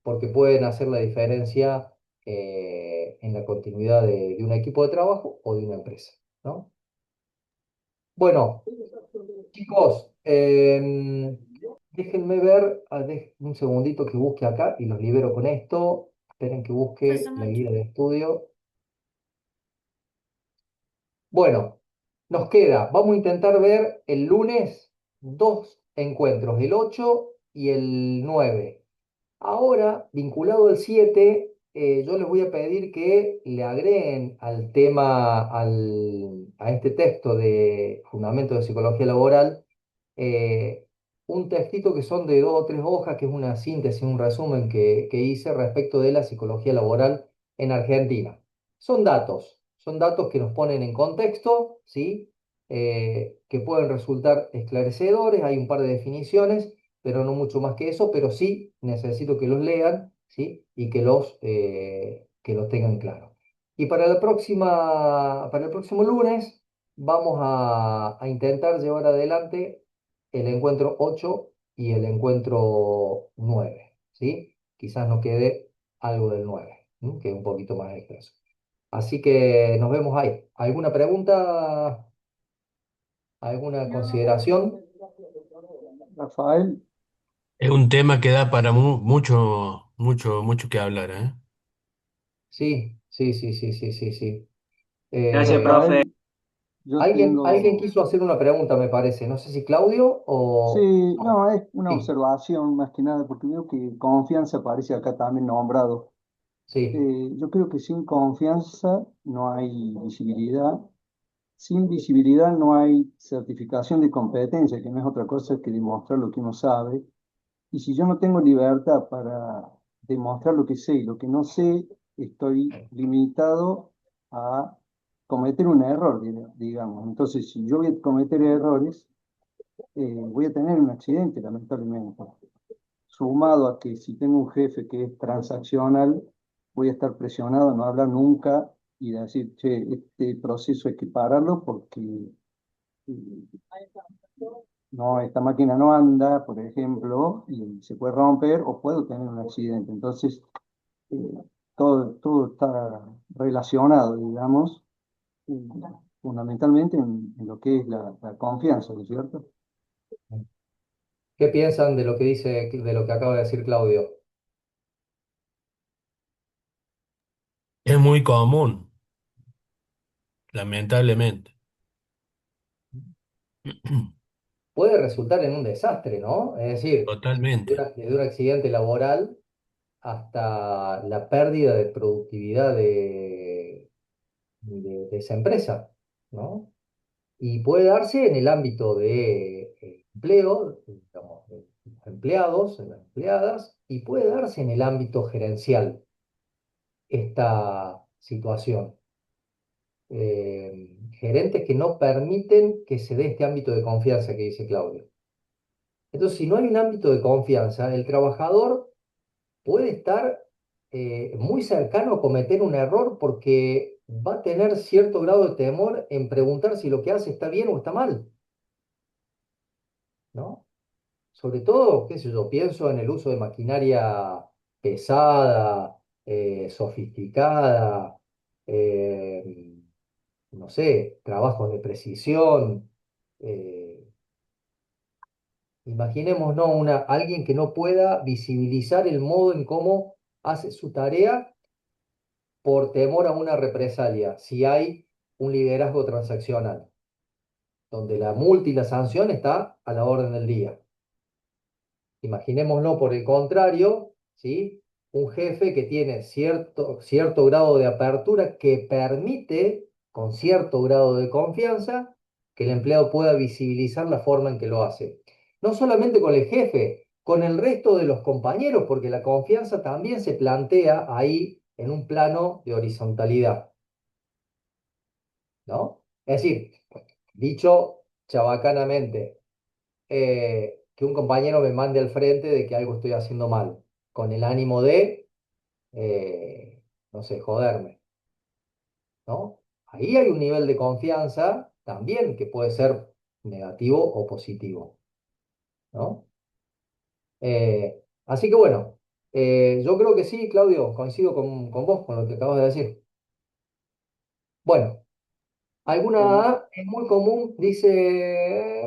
S2: porque pueden hacer la diferencia en la continuidad de un equipo de trabajo o de una empresa, ¿no? Bueno, chicos, déjenme ver, un segundito que busque acá y los libero con esto. Esperen que busque la guía de estudio. Bueno, nos queda, vamos a intentar ver el lunes dos encuentros, el 8 y el 9. Ahora, vinculado al 7, yo les voy a pedir que le agreguen al tema, a este texto de Fundamentos de Psicología Laboral, eh, un textito que son de 2 o 3 hojas, que es una síntesis, un resumen que hice respecto de la psicología laboral en Argentina. Son datos que nos ponen en contexto, ¿sí? Que pueden resultar esclarecedores, hay un par de definiciones, pero no mucho más que eso, pero sí necesito que los lean, ¿sí? Y que los tengan claro. Y para el próximo lunes vamos a intentar llevar adelante el encuentro 8 y el encuentro 9, ¿sí? Quizás nos quede algo del 9, ¿m? Que es un poquito más extenso. Así que nos vemos ahí. ¿Alguna pregunta? ¿Alguna consideración?
S1: Rafael,
S6: Es un tema que da para mucho, mucho, mucho que hablar, ¿eh?
S2: Sí, sí, sí, sí, sí, sí, sí.
S1: gracias,
S2: Eh,
S1: profe.
S2: Rafael,
S8: Yo
S2: Alguien
S8: tengo,
S2: quiso hacer una pregunta, me parece. No sé si Claudio o...
S8: sí,
S2: no.
S8: no, es una
S2: Sí,
S8: observación más que nada, porque veo que confianza aparece acá también nombrado.
S2: sí.
S8: Yo creo que sin confianza no hay visibilidad, sin visibilidad no hay certificación de competencia, que no es otra cosa que demostrar lo que uno sabe. Y si yo no tengo libertad para demostrar lo que sé y lo que no sé, estoy limitado a cometer un error, digamos. Entonces, si yo voy a cometer errores, voy a tener un accidente, lamentablemente. Sumado a que si tengo un jefe que es transaccional, voy a estar presionado a no hablar nunca y decir, che, este proceso hay que pararlo porque no, esta máquina no anda, por ejemplo, y se puede romper o puedo tener un accidente. Entonces, eh, todo está relacionado, digamos, eh, fundamentalmente en lo que es la confianza, ¿no es cierto?
S2: ¿Qué piensan de lo que dice, de lo que acaba de decir Claudio?
S6: Es muy común, lamentablemente.
S2: Puede resultar en un desastre, ¿no? Es decir,
S6: Totalmente.
S2: desde un accidente laboral hasta la pérdida de productividad de esa empresa, ¿no? Y puede darse en el ámbito de empleo, digamos, de los empleados, de las empleadas, y puede darse en el ámbito gerencial esta situación. Gerentes que no permiten que se dé este ámbito de confianza que dice Claudio. Entonces, si no hay un ámbito de confianza, el trabajador puede estar muy cercano a cometer un error porque va a tener cierto grado de temor en preguntar si lo que hace está bien o está mal, ¿no? Sobre todo, qué sé yo, pienso en el uso de maquinaria pesada, sofisticada, eh, no sé, trabajos de precisión. eh, Imaginemos, ¿no? Alguien que no pueda visibilizar el modo en cómo hace su tarea por temor a una represalia, si hay un liderazgo transaccional, donde la multa y la sanción está a la orden del día. Imaginémoslo por el contrario, ¿sí? Un jefe que tiene cierto grado de apertura que permite, con cierto grado de confianza, que el empleado pueda visibilizar la forma en que lo hace. No solamente con el jefe, con el resto de los compañeros, porque la confianza también se plantea ahí en un plano de horizontalidad, ¿no? Es decir, dicho chabacanamente, que un compañero me mande al frente de que algo estoy haciendo mal, con el ánimo de, no sé, joderme, ¿no? Ahí hay un nivel de confianza también que puede ser negativo o positivo, ¿no? Así que bueno, yo creo que sí, Claudio, coincido con vos, con lo que acabas de decir. Bueno.
S8: Bueno,
S2: Alguna A es muy común, dice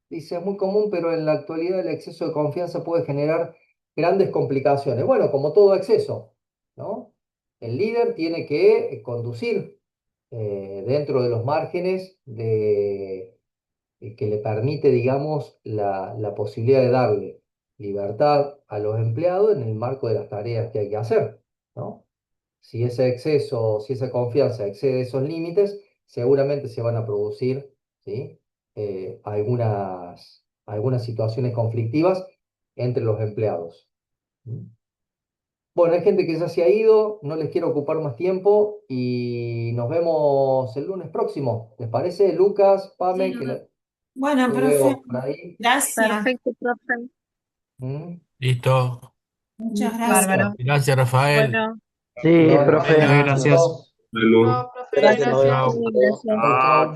S2: es muy común, pero en la actualidad el exceso de confianza puede generar grandes complicaciones. Bueno, como todo exceso, ¿no? El líder tiene que conducir dentro de los márgenes que le permite, digamos, la posibilidad de darle libertad a los empleados en el marco de las tareas que hay que hacer, ¿no? Si ese exceso, si esa confianza excede esos límites, seguramente se van a producir, ¿sí? Algunas situaciones conflictivas entre los empleados. ¿Mm? Bueno, hay gente que ya se ha ido, no les quiero ocupar más tiempo y nos vemos el lunes próximo. ¿Les parece, Lucas,
S5: Sí.
S2: Pame,
S5: Bueno,
S2: que
S5: profe,
S2: veo por ahí?
S5: gracias,
S3: Perfecto, profe.
S2: ¿Mm?
S6: Listo.
S5: muchas gracias.
S3: Bárbaro.
S6: Gracias, Rafael.
S3: Bueno,
S4: Sí,
S2: No, de
S4: profe.
S2: nada,
S1: Gracias.
S2: chicos.
S9: Salud.
S3: no, profe,
S2: Gracias,
S3: gracias.
S2: nos
S6: Chao.
S2: vemos.
S3: Gracias.
S2: Chau, chau.